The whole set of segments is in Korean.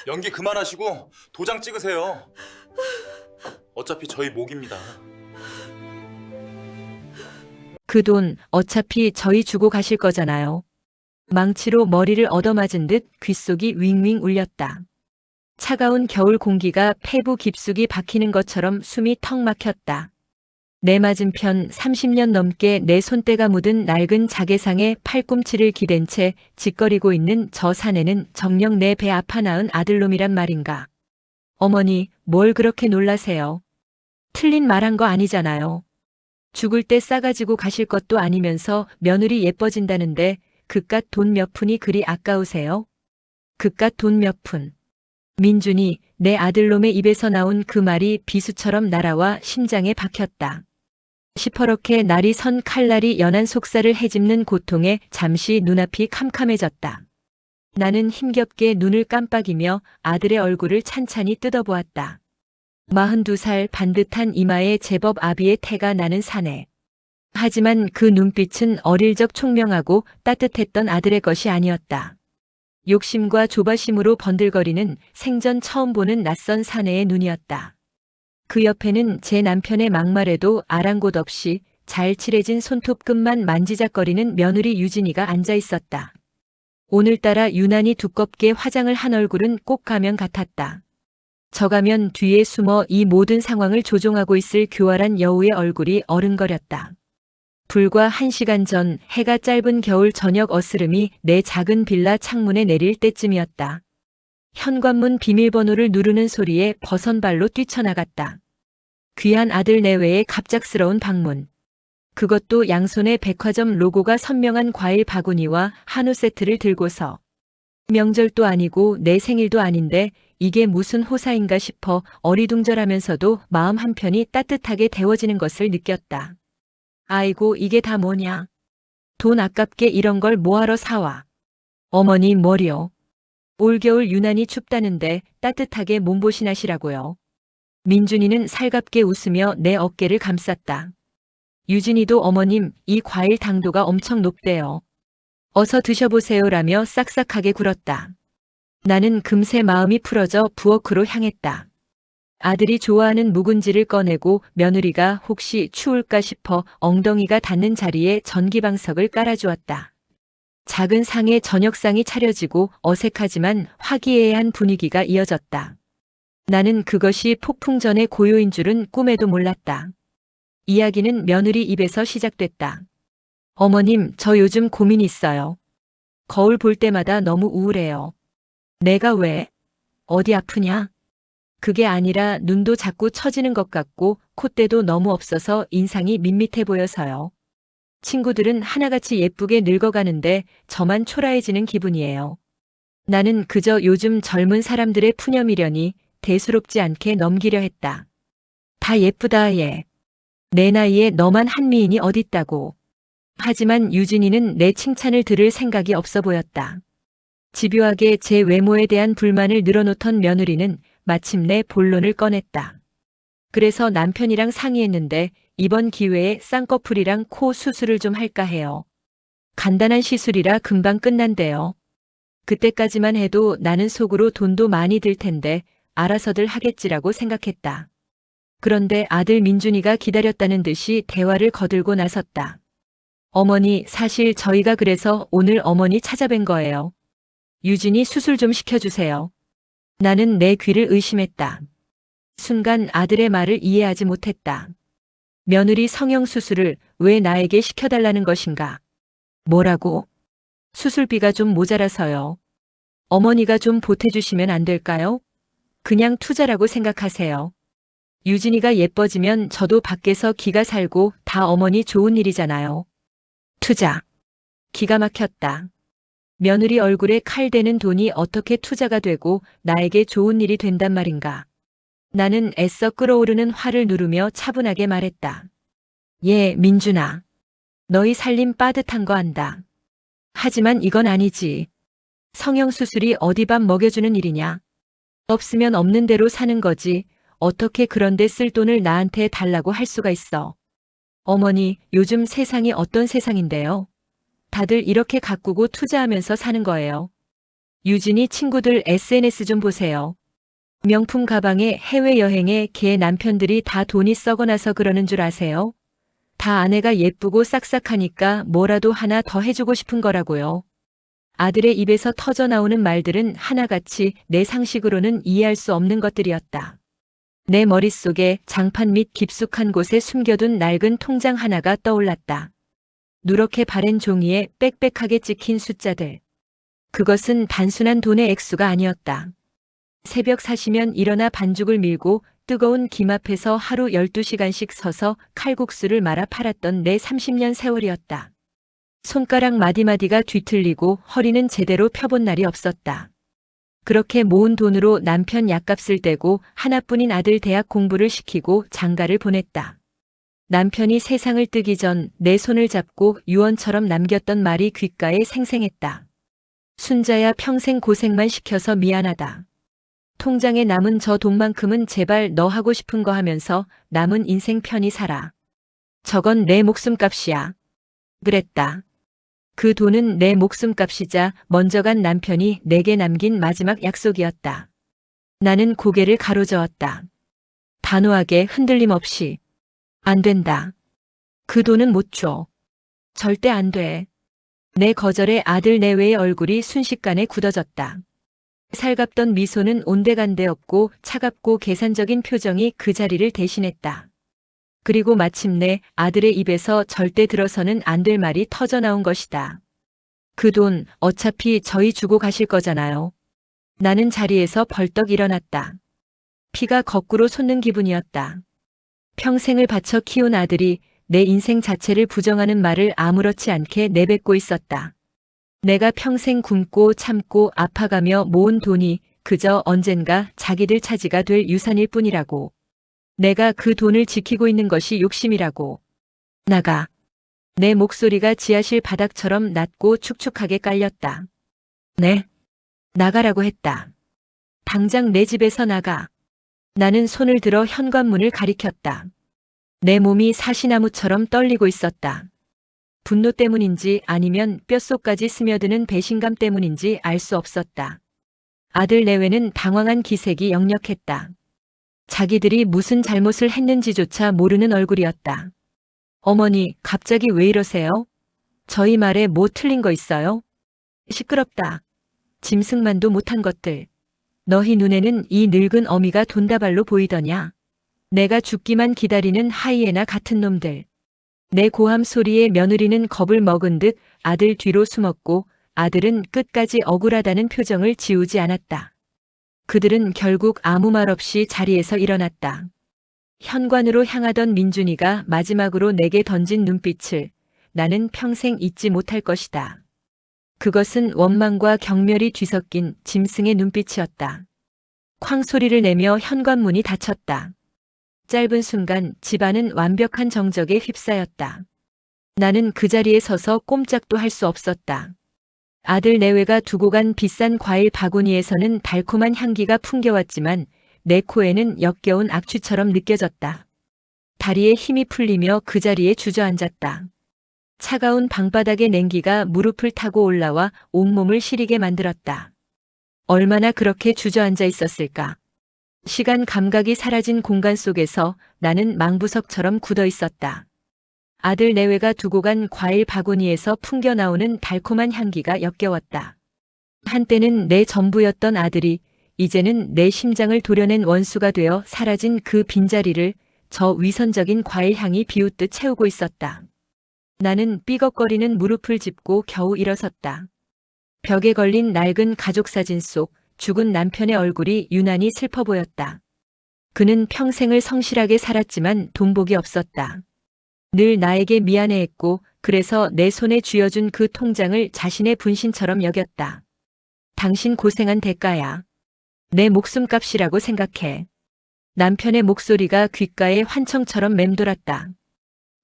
연기 그만하시고 도장 찍으세요. 어차피 저희 목입니다. 그 돈 어차피 저희 주고 가실 거잖아요. 망치로 머리를 얻어맞은 듯 귓속이 윙윙 울렸다. 차가운 겨울 공기가 폐부 깊숙이 박히는 것처럼 숨이 턱 막혔다. 내 맞은편 30년 넘게 내 손때가 묻은 낡은 자개상에 팔꿈치를 기댄 채 짓거리고 있는 저 사내는 정녕 내 배 아파 낳은 아들놈이란 말인가. 어머니, 뭘 그렇게 놀라세요? 틀린 말한 거 아니잖아요. 죽을 때 싸가지고 가실 것도 아니면서 며느리 예뻐진다는데 그깟 돈 몇 푼이 그리 아까우세요? 그깟 돈 몇 푼. 민준이 내 아들놈의 입에서 나온 그 말이 비수처럼 날아와 심장에 박혔다. 시퍼렇게 날이 선 칼날이 연한 속살을 헤집는 고통에 잠시 눈앞이 캄캄해졌다. 나는 힘겹게 눈을 깜빡이며 아들의 얼굴을 찬찬히 뜯어보았다. 42살 반듯한 이마에 제법 아비의 태가 나는 사내. 하지만 그 눈빛은 어릴 적 총명하고 따뜻했던 아들의 것이 아니었다. 욕심과 조바심으로 번들거리는 생전 처음 보는 낯선 사내의 눈이었다. 그 옆에는 제 남편의 막말에도 아랑곳 없이 잘 칠해진 손톱끝만 만지작거리는 며느리 유진이가 앉아 있었다. 오늘따라 유난히 두껍게 화장을 한 얼굴은 꼭 가면 같았다. 저 가면 뒤에 숨어 이 모든 상황을 조종하고 있을 교활한 여우의 얼굴이 어른거렸다. 불과 1시간 전 해가 짧은 겨울 저녁 어스름이 내 작은 빌라 창문에 내릴 때쯤이었다. 현관문 비밀번호를 누르는 소리에 버선발로 뛰쳐나갔다. 귀한 아들 내외의 갑작스러운 방문. 그것도 양손에 백화점 로고가 선명한 과일 바구니와 한우 세트를 들고서. 명절도 아니고 내 생일도 아닌데 이게 무슨 호사인가 싶어 어리둥절하면서도 마음 한편이 따뜻하게 데워지는 것을 느꼈다. 아이고 이게 다 뭐냐. 돈 아깝게 이런 걸 뭐하러 사와. 어머니 뭐려. 올겨울 유난히 춥다는데 따뜻하게 몸보신하시라고요. 민준이는 살갑게 웃으며 내 어깨를 감쌌다. 유진이도 어머님 이 과일 당도가 엄청 높대요. 어서 드셔보세요라며 싹싹하게 굴었다. 나는 금세 마음이 풀어져 부엌으로 향했다. 아들이 좋아하는 묵은지를 꺼내고 며느리가 혹시 추울까 싶어 엉덩이가 닿는 자리에 전기방석을 깔아주었다. 작은 상에 저녁상이 차려지고 어색하지만 화기애애한 분위기가 이어졌다. 나는 그것이 폭풍전의 고요인 줄은 꿈에도 몰랐다. 이야기는 며느리 입에서 시작됐다. 어머님, 저 요즘 고민이 있어요. 거울 볼 때마다 너무 우울해요. 내가 왜? 어디 아프냐? 그게 아니라 눈도 자꾸 처지는 것 같고 콧대도 너무 없어서 인상이 밋밋해 보여서요. 친구들은 하나같이 예쁘게 늙어가는데 저만 초라해지는 기분이에요. 나는 그저 요즘 젊은 사람들의 푸념이려니 대수롭지 않게 넘기려 했다. 다 예쁘다 얘. 내 나이에 너만 한미인이 어딨다고. 하지만 유진이는 내 칭찬을 들을 생각이 없어 보였다. 집요하게 제 외모에 대한 불만을 늘어놓던 며느리는 마침내 본론을 꺼냈다. 그래서 남편이랑 상의했는데 이번 기회에 쌍꺼풀이랑 코 수술을 좀 할까 해요. 간단한 시술이라 금방 끝난대요. 그때까지만 해도 나는 속으로 돈도 많이 들 텐데 알아서들 하겠지라고 생각했다. 그런데 아들 민준이가 기다렸다는 듯이 대화를 거들고 나섰다. 어머니, 사실 저희가 그래서 오늘 어머니 찾아뵌 거예요. 유진이 수술 좀 시켜주세요. 나는 내 귀를 의심했다. 순간 아들의 말을 이해하지 못했다. 며느리 성형수술을 왜 나에게 시켜달라는 것인가? 뭐라고? 수술비가 좀 모자라서요. 어머니가 좀 보태주시면 안 될까요? 그냥 투자라고 생각하세요. 유진이가 예뻐지면 저도 밖에서 기가 살고 다 어머니 좋은 일이잖아요. 투자. 기가 막혔다. 며느리 얼굴에 칼 대는 돈이 어떻게 투자가 되고 나에게 좋은 일이 된단 말인가. 나는 애써 끓어오르는 화를 누르며 차분하게 말했다. 예, 민준아. 너희 살림 빠듯한 거 안다. 하지만 이건 아니지. 성형수술이 어디 밥 먹여주는 일이냐. 없으면 없는 대로 사는 거지. 어떻게 그런데 쓸 돈을 나한테 달라고 할 수가 있어. 어머니, 요즘 세상이 어떤 세상인데요? 다들 이렇게 가꾸고 투자하면서 사는 거예요. 유진이 친구들 SNS 좀 보세요. 명품 가방에 해외여행에 걔 남편들이 다 돈이 썩어나서 그러는 줄 아세요? 다 아내가 예쁘고 싹싹하니까 뭐라도 하나 더 해주고 싶은 거라고요. 아들의 입에서 터져나오는 말들은 하나같이 내 상식으로는 이해할 수 없는 것들이었다. 내 머릿속에 장판 밑 깊숙한 곳에 숨겨둔 낡은 통장 하나가 떠올랐다. 누렇게 바랜 종이에 빽빽하게 찍힌 숫자들. 그것은 단순한 돈의 액수가 아니었다. 새벽 4시면 일어나 반죽을 밀고 뜨거운 김 앞에서 하루 12시간씩 서서 칼국수를 말아 팔았던 내 30년 세월이었다. 손가락 마디마디가 뒤틀리고 허리는 제대로 펴본 날이 없었다. 그렇게 모은 돈으로 남편 약값을 떼고 하나뿐인 아들 대학 공부를 시키고 장가를 보냈다. 남편이 세상을 뜨기 전 내 손을 잡고 유언처럼 남겼던 말이 귓가에 생생했다. 순자야, 평생 고생만 시켜서 미안하다. 통장에 남은 저 돈만큼은 제발 너 하고 싶은 거 하면서 남은 인생 편히 살아. 저건 내 목숨값이야. 그랬다. 그 돈은 내 목숨값이자 먼저 간 남편이 내게 남긴 마지막 약속이었다. 나는 고개를 가로저었다. 단호하게 흔들림 없이. 안 된다. 그 돈은 못 줘. 절대 안 돼. 내 거절에 아들 내외의 얼굴이 순식간에 굳어졌다. 살갑던 미소는 온데간데 없고 차갑고 계산적인 표정이 그 자리를 대신했다. 그리고 마침내 아들의 입에서 절대 들어서는 안 될 말이 터져나온 것이다. 그 돈 어차피 저희 주고 가실 거잖아요. 나는 자리에서 벌떡 일어났다. 피가 거꾸로 솟는 기분이었다. 평생을 바쳐 키운 아들이 내 인생 자체를 부정하는 말을 아무렇지 않게 내뱉고 있었다. 내가 평생 굶고 참고 아파가며 모은 돈이 그저 언젠가 자기들 차지가 될 유산일 뿐이라고. 내가 그 돈을 지키고 있는 것이 욕심이라고. 나가. 내 목소리가 지하실 바닥처럼 낮고 축축하게 깔렸다. 네. 나가라고 했다. 당장 내 집에서 나가. 나는 손을 들어 현관문을 가리켰다. 내 몸이 사시나무처럼 떨리고 있었다. 분노 때문인지 아니면 뼛속까지 스며드는 배신감 때문인지 알 수 없었다. 아들 내외는 당황한 기색이 역력했다. 자기들이 무슨 잘못을 했는지조차 모르는 얼굴이었다. 어머니, 갑자기 왜 이러세요? 저희 말에 뭐 틀린 거 있어요? 시끄럽다. 짐승만도 못한 것들. 너희 눈에는 이 늙은 어미가 돈다발로 보이더냐? 내가 죽기만 기다리는 하이에나 같은 놈들. 내 고함 소리에 며느리는 겁을 먹은 듯 아들 뒤로 숨었고 아들은 끝까지 억울하다는 표정을 지우지 않았다. 그들은 결국 아무 말 없이 자리에서 일어났다. 현관으로 향하던 민준이가 마지막으로 내게 던진 눈빛을 나는 평생 잊지 못할 것이다. 그것은 원망과 경멸이 뒤섞인 짐승의 눈빛이었다. 쾅 소리를 내며 현관문이 닫혔다. 짧은 순간 집안은 완벽한 정적에 휩싸였다. 나는 그 자리에 서서 꼼짝도 할 수 없었다. 아들 내외가 두고 간 비싼 과일 바구니에서는 달콤한 향기가 풍겨왔지만 내 코에는 역겨운 악취처럼 느껴졌다. 다리에 힘이 풀리며 그 자리에 주저앉았다. 차가운 방바닥의 냉기가 무릎을 타고 올라와 온몸을 시리게 만들었다. 얼마나 그렇게 주저앉아 있었을까? 시간 감각이 사라진 공간 속에서 나는 망부석처럼 굳어 있었다. 아들 내외가 두고 간 과일 바구니에서 풍겨나오는 달콤한 향기가 역겨웠다. 한때는 내 전부였던 아들이 이제는 내 심장을 도려낸 원수가 되어 사라진 그 빈자리를 저 위선적인 과일 향이 비웃듯 채우고 있었다. 나는 삐걱거리는 무릎을 짚고 겨우 일어섰다. 벽에 걸린 낡은 가족사진 속 죽은 남편의 얼굴이 유난히 슬퍼 보였다. 그는 평생을 성실하게 살았지만 돈복이 없었다. 늘 나에게 미안해했고 그래서 내 손에 쥐어준 그 통장을 자신의 분신처럼 여겼다. 당신 고생한 대가야. 내 목숨값이라고 생각해. 남편의 목소리가 귓가에 환청처럼 맴돌았다.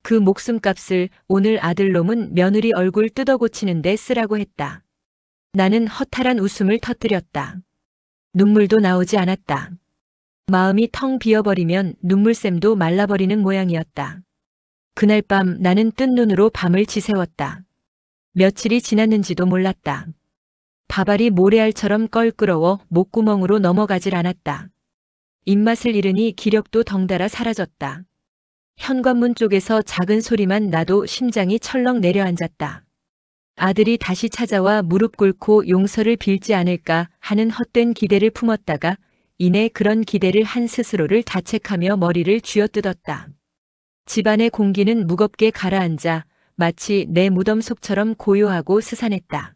그 목숨값을 오늘 아들놈은 며느리 얼굴 뜯어고치는데 쓰라고 했다. 나는 허탈한 웃음을 터뜨렸다. 눈물도 나오지 않았다. 마음이 텅 비어버리면 눈물샘도 말라버리는 모양이었다. 그날 밤 나는 뜬 눈으로 밤을 지새웠다. 며칠이 지났는지도 몰랐다. 밥알이 모래알처럼 껄끄러워 목구멍으로 넘어가질 않았다. 입맛을 잃으니 기력도 덩달아 사라졌다. 현관문 쪽에서 작은 소리만 나도 심장이 철렁 내려앉았다. 아들이 다시 찾아와 무릎 꿇고 용서를 빌지 않을까 하는 헛된 기대를 품었다가 이내 그런 기대를 한 스스로를 자책하며 머리를 쥐어뜯었다. 집안의 공기는 무겁게 가라앉아 마치 내 무덤 속처럼 고요하고 스산했다.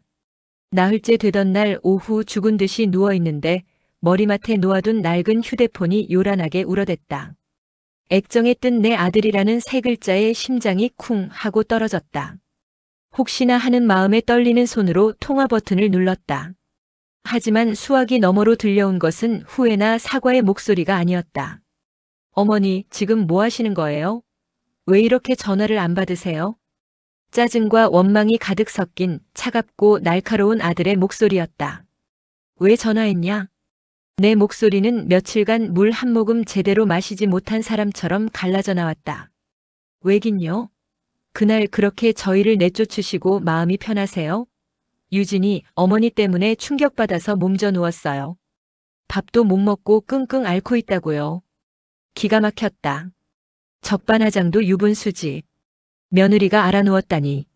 나흘째 되던 날 오후 죽은 듯이 누워있는데 머리맡에 놓아둔 낡은 휴대폰이 요란하게 울어댔다. 액정에 뜬 내 아들이라는 세 글자에 심장이 쿵 하고 떨어졌다. 혹시나 하는 마음에 떨리는 손으로 통화 버튼을 눌렀다. 하지만 수화기 너머로 들려온 것은 후회나 사과의 목소리가 아니었다. 어머니, 지금 뭐 하시는 거예요? 왜 이렇게 전화를 안 받으세요? 짜증과 원망이 가득 섞인 차갑고 날카로운 아들의 목소리였다. 왜 전화했냐? 내 목소리는 며칠간 물 한 모금 제대로 마시지 못한 사람처럼 갈라져 나왔다. 왜긴요? 그날 그렇게 저희를 내쫓으시고 마음이 편하세요? 유진이 어머니 때문에 충격받아서 몸져 누웠어요. 밥도 못 먹고 끙끙 앓고 있다고요. 기가 막혔다. 적반하장도 유분수지. 며느리가 알아누웠다니.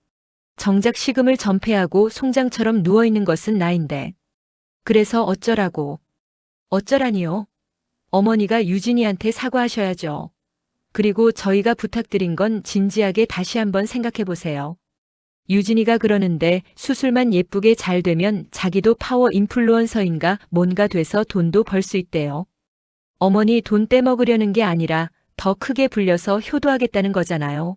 정작 식음을 전폐하고 송장처럼 누워있는 것은 나인데. 그래서 어쩌라고. 어쩌라니요? 어머니가 유진이한테 사과하셔야죠. 그리고 저희가 부탁드린 건 진지하게 다시 한번 생각해 보세요. 유진이가 그러는데 수술만 예쁘게 잘 되면 자기도 파워 인플루언서인가 뭔가 돼서 돈도 벌 수 있대요. 어머니 돈 떼먹으려는 게 아니라 더 크게 불려서 효도하겠다는 거잖아요.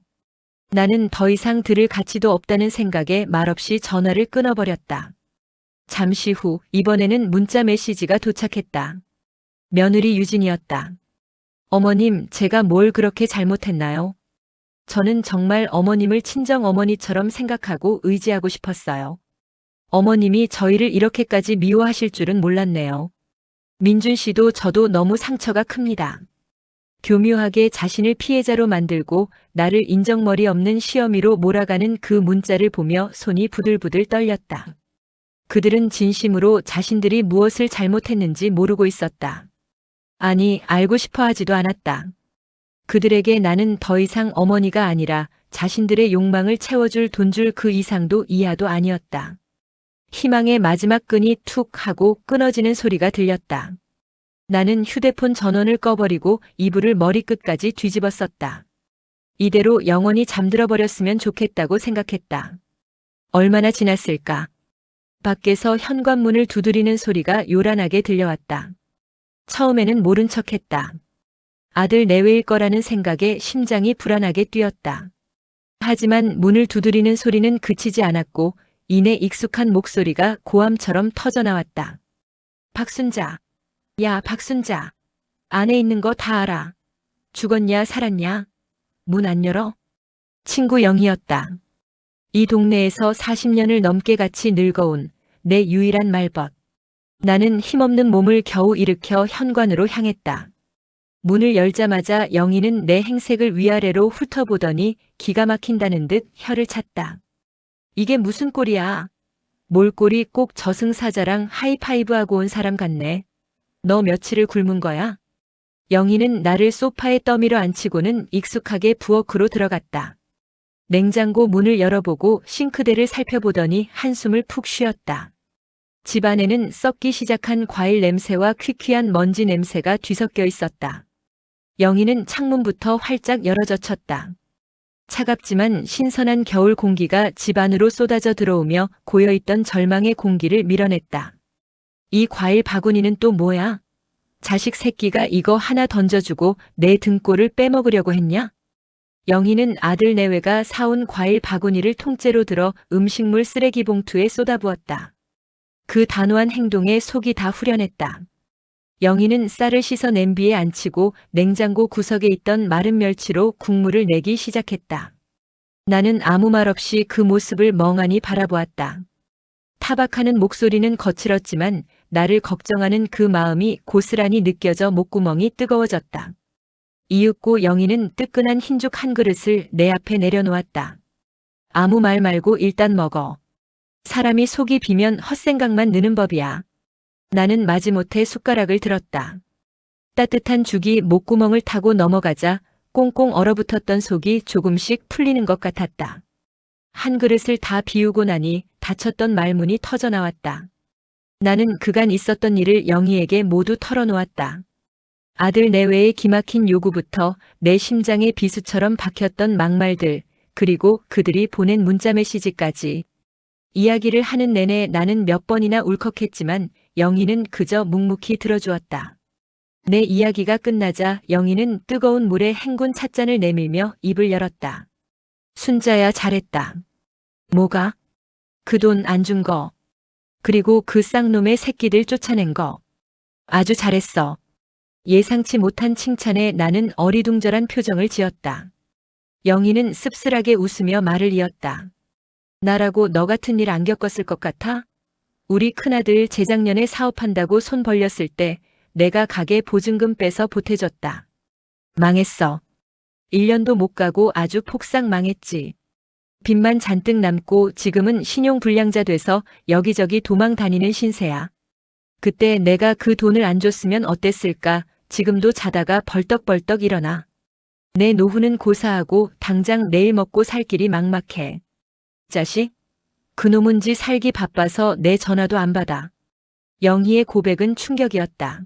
나는 더 이상 들을 가치도 없다는 생각에 말없이 전화를 끊어버렸다. 잠시 후 이번에는 문자 메시지가 도착했다. 며느리 유진이었다. 어머님, 제가 뭘 그렇게 잘못했나요? 저는 정말 어머님을 친정 어머니처럼 생각하고 의지하고 싶었어요. 어머님이 저희를 이렇게까지 미워하실 줄은 몰랐네요. 민준 씨도 저도 너무 상처가 큽니다. 교묘하게 자신을 피해자로 만들고 나를 인정머리 없는 시어미로 몰아가는 그 문자를 보며 손이 부들부들 떨렸다. 그들은 진심으로 자신들이 무엇을 잘못했는지 모르고 있었다. 아니, 알고 싶어 하지도 않았다. 그들에게 나는 더 이상 어머니가 아니라 자신들의 욕망을 채워줄 돈줄 그 이상도 이하도 아니었다. 희망의 마지막 끈이 툭 하고 끊어지는 소리가 들렸다. 나는 휴대폰 전원을 꺼버리고 이불을 머리끝까지 뒤집었었다. 이대로 영원히 잠들어 버렸으면 좋겠다고 생각했다. 얼마나 지났을까? 밖에서 현관문을 두드리는 소리가 요란하게 들려왔다. 처음에는 모른 척했다. 아들 내외일 거라는 생각에 심장이 불안하게 뛰었다. 하지만 문을 두드리는 소리는 그치지 않았고 이내 익숙한 목소리가 고함처럼 터져나왔다. 박순자. 야, 박순자. 안에 있는 거 다 알아. 죽었냐, 살았냐? 문 안 열어? 친구 영희였다. 이 동네에서 40년을 넘게 같이 늙어온 내 유일한 말벗. 나는 힘없는 몸을 겨우 일으켜 현관으로 향했다. 문을 열자마자 영희는 내 행색을 위아래로 훑어보더니 기가 막힌다는 듯 혀를 찼다. 이게 무슨 꼴이야? 몰골이 꼭 저승사자랑 하이파이브하고 온 사람 같네. 너 며칠을 굶은 거야? 영희는 나를 소파에 떠밀어 앉히고는 익숙하게 부엌으로 들어갔다. 냉장고 문을 열어보고 싱크대를 살펴보더니 한숨을 푹 쉬었다. 집안에는 썩기 시작한 과일 냄새와 퀴퀴한 먼지 냄새가 뒤섞여 있었다. 영희는 창문부터 활짝 열어젖혔다. 차갑지만 신선한 겨울 공기가 집 안으로 쏟아져 들어오며 고여있던 절망의 공기를 밀어냈다. 이 과일 바구니는 또 뭐야? 자식 새끼가 이거 하나 던져주고 내 등골을 빼먹으려고 했냐? 영희는 아들 내외가 사온 과일 바구니를 통째로 들어 음식물 쓰레기 봉투에 쏟아부었다. 그 단호한 행동에 속이 다 후련했다. 영희는 쌀을 씻어 냄비에 앉히고 냉장고 구석에 있던 마른 멸치로 국물을 내기 시작했다. 나는 아무 말 없이 그 모습을 멍하니 바라보았다. 타박하는 목소리는 거칠었지만 나를 걱정하는 그 마음이 고스란히 느껴져 목구멍이 뜨거워졌다. 이윽고 영희는 뜨끈한 흰죽 한 그릇을 내 앞에 내려놓았다. 아무 말 말고 일단 먹어. 사람이 속이 비면 헛생각만 느는 법이야. 나는 마지못해 숟가락을 들었다. 따뜻한 죽이 목구멍을 타고 넘어가자 꽁꽁 얼어붙었던 속이 조금씩 풀리는 것 같았다. 한 그릇을 다 비우고 나니 닫혔던 말문이 터져나왔다. 나는 그간 있었던 일을 영희에게 모두 털어놓았다. 아들 내외의 기막힌 요구부터 내 심장에 비수처럼 박혔던 막말들, 그리고 그들이 보낸 문자 메시지까지. 이야기를 하는 내내 나는 몇 번이나 울컥했지만 영희는 그저 묵묵히 들어주었다. 내 이야기가 끝나자 영희는 뜨거운 물에 헹군 찻잔을 내밀며 입을 열었다. 순자야, 잘했다. 뭐가? 그 돈 안 준 거. 그리고 그 쌍놈의 새끼들 쫓아낸 거. 아주 잘했어. 예상치 못한 칭찬에 나는 어리둥절한 표정을 지었다. 영희는 씁쓸하게 웃으며 말을 이었다. 나라고 너 같은 일 안 겪었을 것 같아? 우리 큰아들 재작년에 사업한다고 손 벌렸을 때 내가 가게 보증금 빼서 보태줬다. 망했어. 1년도 못 가고 아주 폭삭 망했지. 빚만 잔뜩 남고 지금은 신용불량자 돼서 여기저기 도망 다니는 신세야. 그때 내가 그 돈을 안 줬으면 어땠을까? 지금도 자다가 벌떡벌떡 일어나. 내 노후는 고사하고 당장 내일 먹고 살 길이 막막해. 자식? 그놈은 지 살기 바빠서 내 전화도 안 받아. 영희의 고백은 충격이었다.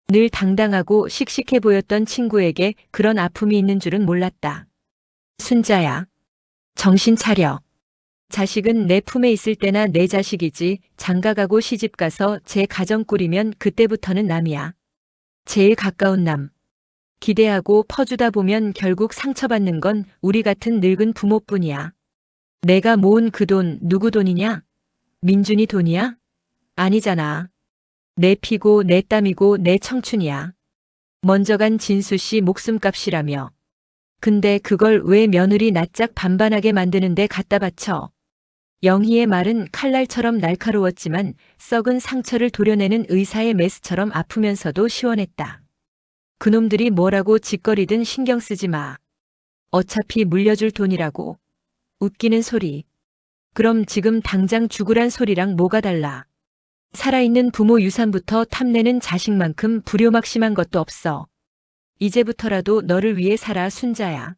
늘 당당하고 씩씩해 보였던 친구에게 그런 아픔이 있는 줄은 몰랐다. 순자야. 정신 차려. 자식은 내 품에 있을 때나 내 자식이지, 장가가고 시집가서 제 가정 꾸리면 그때부터는 남이야. 제일 가까운 남. 기대하고 퍼주다 보면 결국 상처받는 건 우리 같은 늙은 부모뿐이야. 내가 모은 그 돈 누구 돈이냐? 민준이 돈이야? 아니잖아. 내 피고 내 땀이고 내 청춘이야. 먼저 간 진수 씨 목숨값이라며. 근데 그걸 왜 며느리 낯짝 반반하게 만드는데 갖다 바쳐? 영희의 말은 칼날처럼 날카로웠지만 썩은 상처를 도려내는 의사의 메스처럼 아프면서도 시원했다. 그놈들이 뭐라고 짓거리든 신경 쓰지 마. 어차피 물려줄 돈이라고. 웃기는 소리. 그럼 지금 당장 죽으란 소리랑 뭐가 달라? 살아있는 부모 유산부터 탐내는 자식만큼 불효막심한 것도 없어. 이제부터라도 너를 위해 살아, 순자야.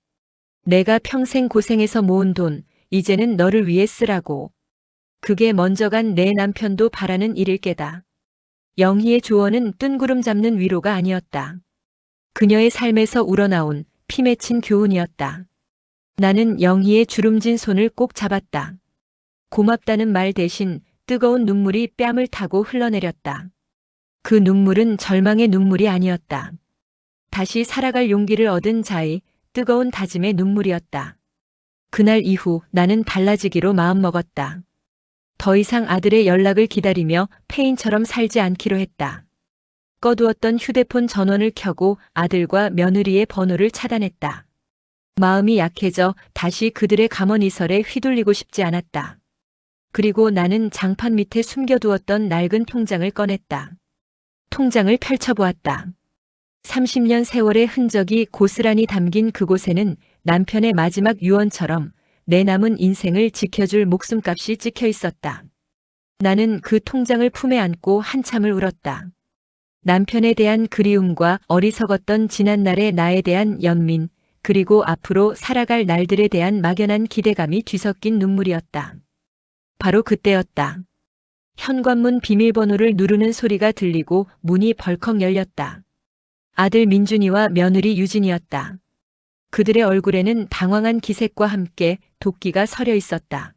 내가 평생 고생해서 모은 돈, 이제는 너를 위해 쓰라고. 그게 먼저 간 내 남편도 바라는 일일 게다. 영희의 조언은 뜬구름 잡는 위로가 아니었다. 그녀의 삶에서 우러나온 피 맺힌 교훈이었다. 나는 영희의 주름진 손을 꼭 잡았다. 고맙다는 말 대신 뜨거운 눈물이 뺨을 타고 흘러내렸다. 그 눈물은 절망의 눈물이 아니었다. 다시 살아갈 용기를 얻은 자의 뜨거운 다짐의 눈물이었다. 그날 이후 나는 달라지기로 마음먹었다. 더 이상 아들의 연락을 기다리며 폐인처럼 살지 않기로 했다. 꺼두었던 휴대폰 전원을 켜고 아들과 며느리의 번호를 차단했다. 마음이 약해져 다시 그들의 감언이설에 휘둘리고 싶지 않았다. 그리고 나는 장판 밑에 숨겨두었던 낡은 통장을 꺼냈다. 통장을 펼쳐보았다. 30년 세월의 흔적이 고스란히 담긴 그곳에는 남편의 마지막 유언처럼 내 남은 인생을 지켜줄 목숨값이 찍혀 있었다. 나는 그 통장을 품에 안고 한참을 울었다. 남편에 대한 그리움과 어리석었던 지난날의 나에 대한 연민, 그리고 앞으로 살아갈 날들에 대한 막연한 기대감이 뒤섞인 눈물이었다. 바로 그때였다. 현관문 비밀번호를 누르는 소리가 들리고 문이 벌컥 열렸다. 아들 민준이와 며느리 유진이었다. 그들의 얼굴에는 당황한 기색과 함께 도끼가 서려 있었다.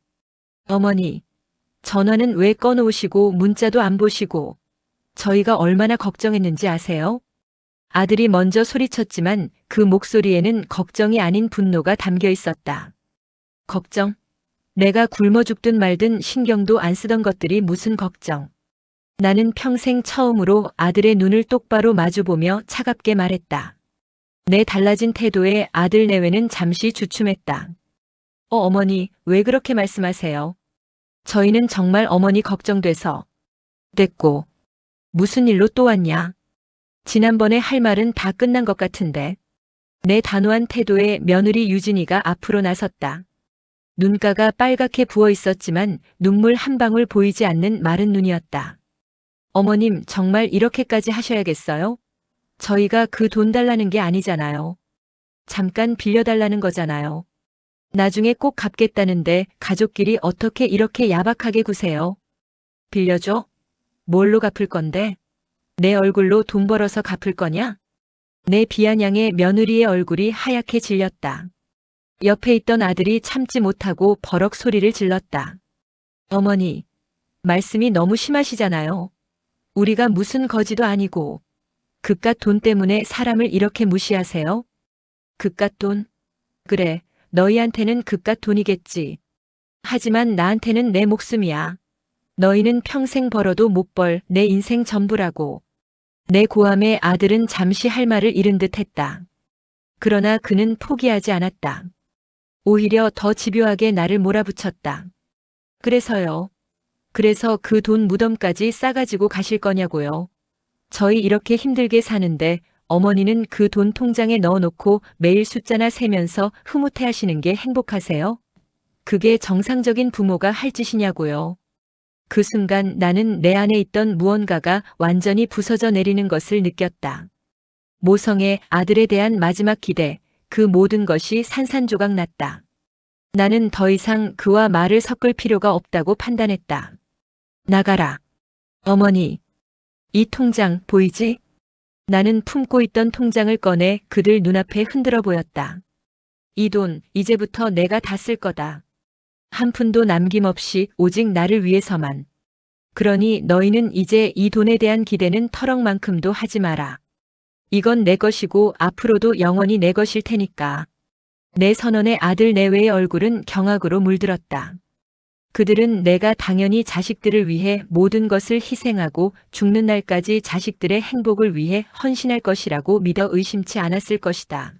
어머니, 전화는 왜 꺼놓으시고 문자도 안 보시고 저희가 얼마나 걱정했는지 아세요? 아들이 먼저 소리쳤지만 그 목소리에는 걱정이 아닌 분노가 담겨 있었다. 걱정? 내가 굶어 죽든 말든 신경도 안 쓰던 것들이 무슨 걱정. 나는 평생 처음으로 아들의 눈을 똑바로 마주보며 차갑게 말했다. 내 달라진 태도에 아들 내외는 잠시 주춤했다. 어머니, 왜 그렇게 말씀하세요? 저희는 정말 어머니 걱정돼서. 됐고. 무슨 일로 또 왔냐? 지난번에 할 말은 다 끝난 것 같은데. 내 단호한 태도에 며느리 유진이가 앞으로 나섰다. 눈가가 빨갛게 부어 있었지만 눈물 한 방울 보이지 않는 마른 눈이었다. 어머님, 정말 이렇게까지 하셔야겠어요? 저희가 그 돈 달라는 게 아니잖아요. 잠깐 빌려달라는 거잖아요. 나중에 꼭 갚겠다는데 가족끼리 어떻게 이렇게 야박하게 구세요? 빌려줘? 뭘로 갚을 건데? 내 얼굴로 돈 벌어서 갚을 거냐? 내 비아냥의 며느리의 얼굴이 하얗게 질렸다. 옆에 있던 아들이 참지 못하고 버럭 소리를 질렀다. 어머니, 말씀이 너무 심하시잖아요. 우리가 무슨 거지도 아니고 그깟 돈 때문에 사람을 이렇게 무시하세요? 그깟 돈? 그래, 너희한테는 그깟 돈이겠지. 하지만 나한테는 내 목숨이야. 너희는 평생 벌어도 못 벌 내 인생 전부라고. 내 고함에 아들은 잠시 할 말을 잃은 듯 했다. 그러나 그는 포기하지 않았다. 오히려 더 집요하게 나를 몰아붙였다. 그래서요. 그래서 그 돈 무덤까지 싸가지고 가실 거냐고요. 저희 이렇게 힘들게 사는데 어머니는 그 돈 통장에 넣어놓고 매일 숫자나 세면서 흐뭇해 하시는 게 행복하세요? 그게 정상적인 부모가 할 짓이냐고요. 그 순간 나는 내 안에 있던 무언가가 완전히 부서져 내리는 것을 느꼈다. 모성의 아들에 대한 마지막 기대, 그 모든 것이 산산조각 났다. 나는 더 이상 그와 말을 섞을 필요가 없다고 판단했다. 나가라. 어머니, 이 통장 보이지? 나는 품고 있던 통장을 꺼내 그들 눈앞에 흔들어 보였다. 이 돈, 이제부터 내가 다 쓸 거다. 한 푼도 남김없이 오직 나를 위해서만. 그러니 너희는 이제 이 돈에 대한 기대는 터럭만큼도 하지 마라. 이건 내 것이고 앞으로도 영원히 내 것일 테니까. 내 선원의 아들 내외의 얼굴은 경악으로 물들었다. 그들은 내가 당연히 자식들을 위해 모든 것을 희생하고 죽는 날까지 자식들의 행복을 위해 헌신할 것이라고 믿어 의심치 않았을 것이다.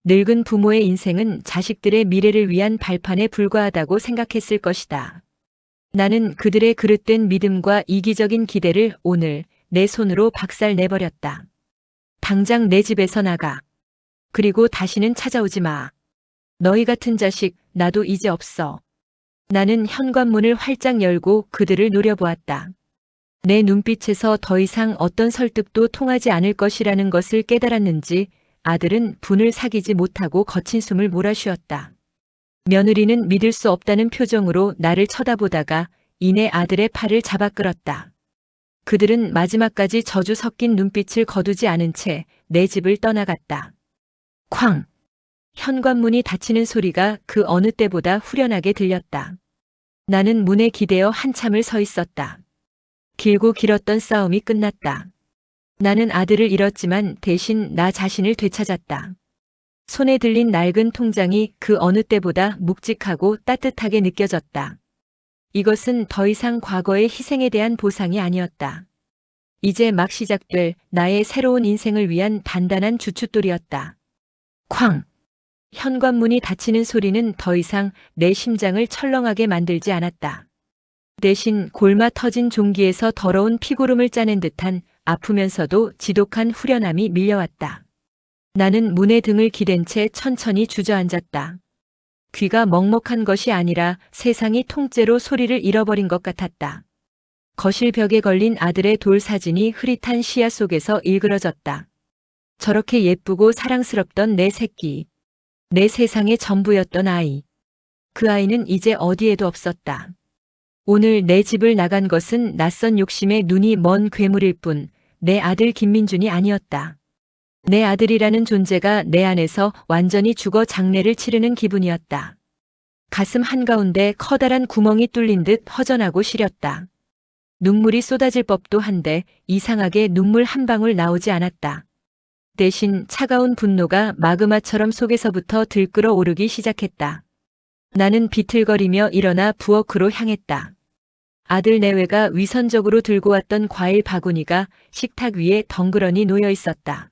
늙은 부모의 인생은 자식들의 미래를 위한 발판에 불과하다고 생각했을 것이다. 나는 그들의 그릇된 믿음과 이기적인 기대를 오늘 내 손으로 박살내버렸다. 당장 내 집에서 나가. 그리고 다시는 찾아오지 마. 너희 같은 자식, 나도 이제 없어. 나는 현관문을 활짝 열고 그들을 노려보았다. 내 눈빛에서 더 이상 어떤 설득도 통하지 않을 것이라는 것을 깨달았는지 아들은 분을 사귀지 못하고 거친 숨을 몰아쉬었다. 며느리는 믿을 수 없다는 표정으로 나를 쳐다보다가 이내 아들의 팔을 잡아 끌었다. 그들은 마지막까지 저주 섞인 눈빛을 거두지 않은 채 내 집을 떠나갔다. 쾅! 현관문이 닫히는 소리가 그 어느 때보다 후련하게 들렸다. 나는 문에 기대어 한참을 서 있었다. 길고 길었던 싸움이 끝났다. 나는 아들을 잃었지만 대신 나 자신을 되찾았다. 손에 들린 낡은 통장이 그 어느 때보다 묵직하고 따뜻하게 느껴졌다. 이것은 더 이상 과거의 희생에 대한 보상이 아니었다. 이제 막 시작될 나의 새로운 인생을 위한 단단한 주춧돌이었다. 쾅! 현관문이 닫히는 소리는 더 이상 내 심장을 철렁하게 만들지 않았다. 대신 골마 터진 종기에서 더러운 피고름을 짜낸 듯한 아프면서도 지독한 후련함이 밀려왔다. 나는 문에 등을 기댄 채 천천히 주저앉았다. 귀가 먹먹한 것이 아니라 세상이 통째로 소리를 잃어버린 것 같았다. 거실 벽에 걸린 아들의 돌 사진이 흐릿한 시야 속에서 일그러졌다. 저렇게 예쁘고 사랑스럽던 내 새끼. 내 세상의 전부였던 아이. 그 아이는 이제 어디에도 없었다. 오늘 내 집을 나간 것은 낯선 욕심에 눈이 먼 괴물일 뿐 내 아들 김민준이 아니었다. 내 아들이라는 존재가 내 안에서 완전히 죽어 장례를 치르는 기분이었다. 가슴 한가운데 커다란 구멍이 뚫린 듯 허전하고 시렸다. 눈물이 쏟아질 법도 한데 이상하게 눈물 한 방울 나오지 않았다. 대신 차가운 분노가 마그마처럼 속에서부터 들끓어 오르기 시작했다. 나는 비틀거리며 일어나 부엌으로 향했다. 아들 내외가 위선적으로 들고 왔던 과일 바구니가 식탁 위에 덩그러니 놓여 있었다.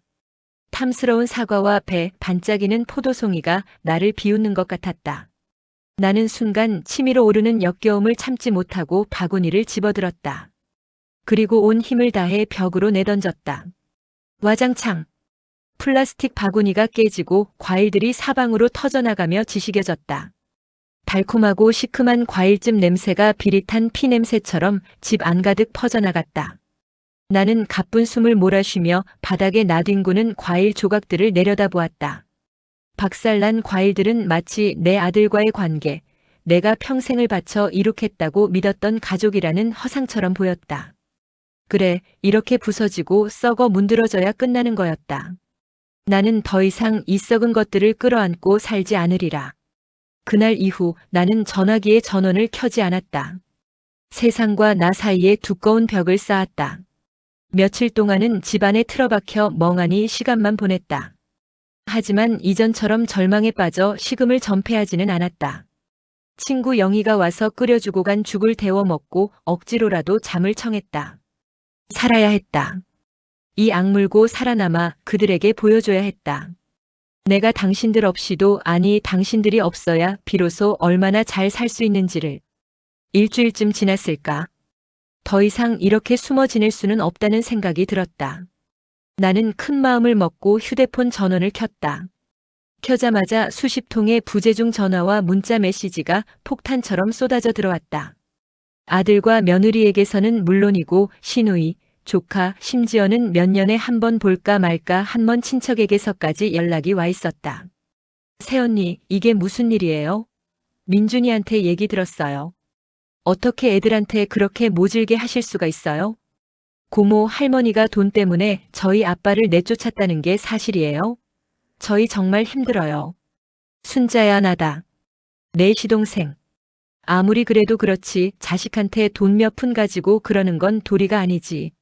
탐스러운 사과와 배, 반짝이는 포도송이가 나를 비웃는 것 같았다. 나는 순간 치밀어 오르는 역겨움을 참지 못하고 바구니를 집어들었다. 그리고 온 힘을 다해 벽으로 내던졌다. 와장창! 플라스틱 바구니가 깨지고 과일들이 사방으로 터져나가며 지식여졌다. 달콤하고 시큼한 과일즙 냄새가 비릿한 피 냄새처럼 집 안가득 퍼져나갔다. 나는 가쁜 숨을 몰아쉬며 바닥에 나뒹구는 과일 조각들을 내려다보았다. 박살난 과일들은 마치 내 아들과의 관계, 내가 평생을 바쳐 이룩했다고 믿었던 가족이라는 허상처럼 보였다. 그래, 이렇게 부서지고 썩어 문드러져야 끝나는 거였다. 나는 더 이상 이 썩은 것들을 끌어안고 살지 않으리라. 그날 이후 나는 전화기에 전원을 켜지 않았다. 세상과 나 사이에 두꺼운 벽을 쌓았다. 며칠 동안은 집안에 틀어박혀 멍하니 시간만 보냈다. 하지만 이전처럼 절망에 빠져 식음을 전폐하지는 않았다. 친구 영희가 와서 끓여주고 간 죽을 데워 먹고 억지로라도 잠을 청했다. 살아야 했다. 이 악물고 살아남아 그들에게 보여줘야 했다. 내가 당신들 없이도, 아니 당신들이 없어야 비로소 얼마나 잘 살 수 있는지를. 일주일쯤 지났을까? 더 이상 이렇게 숨어 지낼 수는 없다는 생각이 들었다. 나는 큰 마음을 먹고 휴대폰 전원을 켰다. 켜자마자 수십 통의 부재중 전화와 문자 메시지가 폭탄처럼 쏟아져 들어왔다. 아들과 며느리에게서는 물론이고 시누이, 조카, 심지어는 몇 년에 한 번 볼까 말까 한 먼 친척에게서까지 연락이 와 있었다. 새언니, 이게 무슨 일이에요? 민준이한테 얘기 들었어요. 어떻게 애들한테 그렇게 모질게 하실 수가 있어요? 고모, 할머니가 돈 때문에 저희 아빠를 내쫓았다는 게 사실이에요? 저희 정말 힘들어요. 순자야, 나다. 내 시동생. 아무리 그래도 그렇지 자식한테 돈 몇 푼 가지고 그러는 건 도리가 아니지.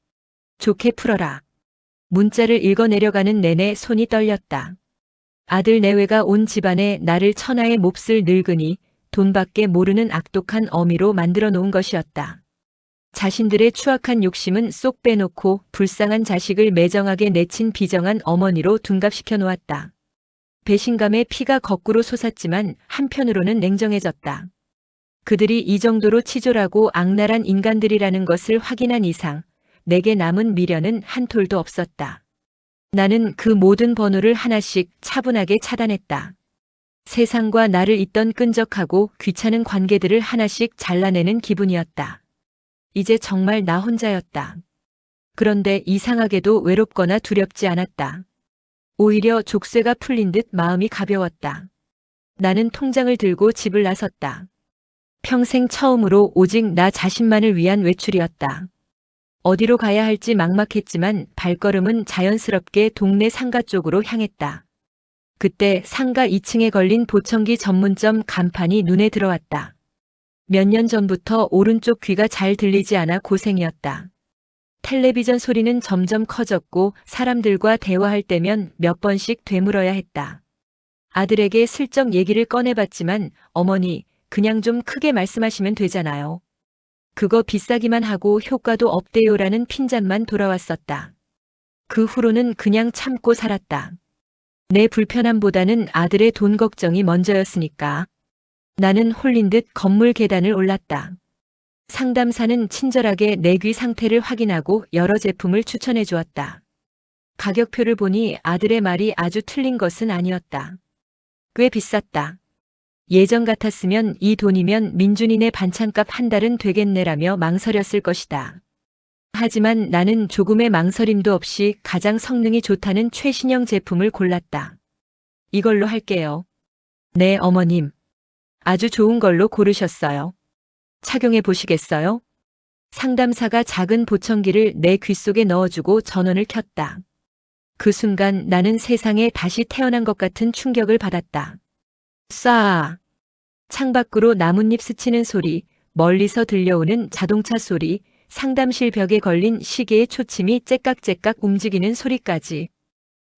좋게 풀어라. 문자를 읽어 내려가는 내내 손이 떨렸다. 아들 내외가 온 집안에 나를 천하의 몹쓸 늙은이, 돈밖에 모르는 악독한 어미로 만들어 놓은 것이었다. 자신들의 추악한 욕심은 쏙 빼놓고 불쌍한 자식을 매정하게 내친 비정한 어머니로 둔갑시켜 놓았다. 배신감에 피가 거꾸로 솟았지만 한편으로는 냉정해졌다. 그들이 이 정도로 치졸하고 악랄한 인간들이라는 것을 확인한 이상 내게 남은 미련은 한 톨도 없었다. 나는 그 모든 번호를 하나씩 차분하게 차단했다. 세상과 나를 잇던 끈적하고 귀찮은 관계들을 하나씩 잘라내는 기분이었다. 이제 정말 나 혼자였다. 그런데 이상하게도 외롭거나 두렵지 않았다. 오히려 족쇄가 풀린 듯 마음이 가벼웠다. 나는 통장을 들고 집을 나섰다. 평생 처음으로 오직 나 자신만을 위한 외출이었다. 어디로 가야 할지 막막했지만 발걸음은 자연스럽게 동네 상가 쪽으로 향했다. 그때 상가 2층에 걸린 보청기 전문점 간판이 눈에 들어왔다. 몇 년 전부터 오른쪽 귀가 잘 들리지 않아 고생이었다. 텔레비전 소리는 점점 커졌고 사람들과 대화할 때면 몇 번씩 되물어야 했다. 아들에게 슬쩍 얘기를 꺼내봤지만 어머니, 그냥 좀 크게 말씀하시면 되잖아요. 그거 비싸기만 하고 효과도 없대요라는 핀잔만 돌아왔었다. 그 후로는 그냥 참고 살았다. 내 불편함보다는 아들의 돈 걱정이 먼저였으니까. 나는 홀린 듯 건물 계단을 올랐다. 상담사는 친절하게 내 귀 상태를 확인하고 여러 제품을 추천해 주었다. 가격표를 보니 아들의 말이 아주 틀린 것은 아니었다. 꽤 비쌌다. 예전 같았으면 이 돈이면 민준이네 반찬값 한 달은 되겠네라며 망설였을 것이다. 하지만 나는 조금의 망설임도 없이 가장 성능이 좋다는 최신형 제품을 골랐다. 이걸로 할게요. 네, 어머님. 아주 좋은 걸로 고르셨어요. 착용해 보시겠어요? 상담사가 작은 보청기를 내 귀 속에 넣어주고 전원을 켰다. 그 순간 나는 세상에 다시 태어난 것 같은 충격을 받았다. 쏴! 창밖으로 나뭇잎 스치는 소리, 멀리서 들려오는 자동차 소리, 상담실 벽에 걸린 시계의 초침이 째깍째깍 움직이는 소리까지.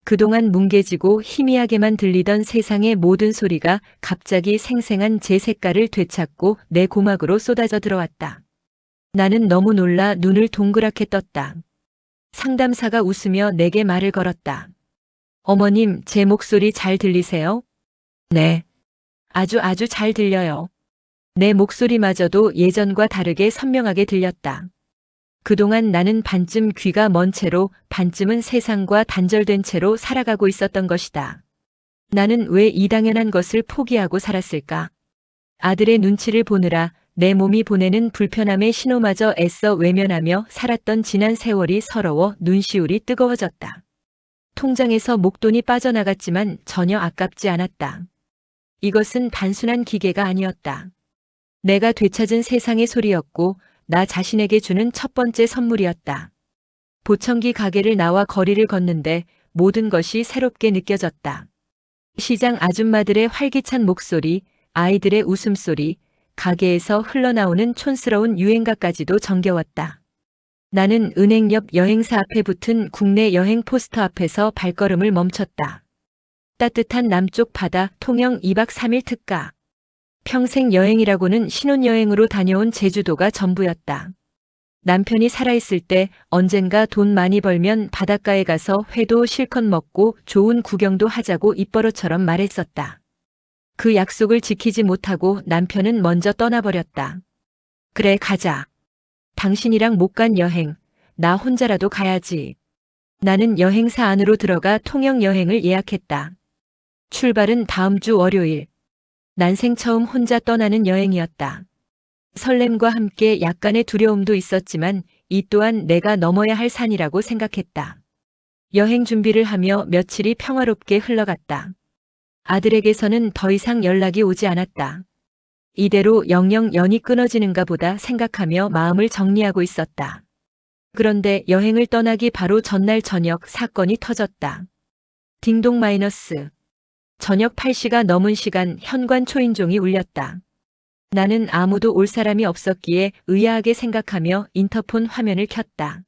그동안 뭉개지고 희미하게만 들리던 세상의 모든 소리가 갑자기 생생한 제 색깔을 되찾고 내 고막으로 쏟아져 들어왔다. 나는 너무 놀라 눈을 동그랗게 떴다. 상담사가 웃으며 내게 말을 걸었다. 어머님, 제 목소리 잘 들리세요? 네. 아주 잘 들려요. 내 목소리마저도 예전과 다르게 선명하게 들렸다. 그동안 나는 반쯤 귀가 먼 채로 반쯤은 세상과 단절된 채로 살아가고 있었던 것이다. 나는 왜 이 당연한 것을 포기하고 살았을까? 아들의 눈치를 보느라 내 몸이 보내는 불편함의 신호마저 애써 외면하며 살았던 지난 세월이 서러워 눈시울이 뜨거워졌다. 통장에서 목돈이 빠져나갔지만 전혀 아깝지 않았다. 이것은 단순한 기계가 아니었다. 내가 되찾은 세상의 소리였고 나 자신에게 주는 첫 번째 선물이었다. 보청기 가게를 나와 거리를 걷는데 모든 것이 새롭게 느껴졌다. 시장 아줌마들의 활기찬 목소리, 아이들의 웃음소리, 가게에서 흘러나오는 촌스러운 유행가까지도 정겨웠다. 나는 은행 옆 여행사 앞에 붙은 국내 여행 포스터 앞에서 발걸음을 멈췄다. 따뜻한 남쪽 바다 통영 2박 3일 특가. 평생 여행이라고는 신혼여행으로 다녀온 제주도가 전부였다. 남편이 살아있을 때 언젠가 돈 많이 벌면 바닷가에 가서 회도 실컷 먹고 좋은 구경도 하자고 입버릇처럼 말했었다. 그 약속을 지키지 못하고 남편은 먼저 떠나버렸다. 그래, 가자. 당신이랑 못 간 여행, 나 혼자라도 가야지. 나는 여행사 안으로 들어가 통영 여행을 예약했다. 출발은 다음 주 월요일. 난생 처음 혼자 떠나는 여행이었다. 설렘과 함께 약간의 두려움도 있었지만 이 또한 내가 넘어야 할 산이라고 생각했다. 여행 준비를 하며 며칠이 평화롭게 흘러갔다. 아들에게서는 더 이상 연락이 오지 않았다. 이대로 영영 연이 끊어지는가 보다 생각하며 마음을 정리하고 있었다. 그런데 여행을 떠나기 바로 전날 저녁 사건이 터졌다. 딩동 마이너스. 저녁 8시가 넘은 시간 현관 초인종이 울렸다. 나는 아무도 올 사람이 없었기에 의아하게 생각하며 인터폰 화면을 켰다.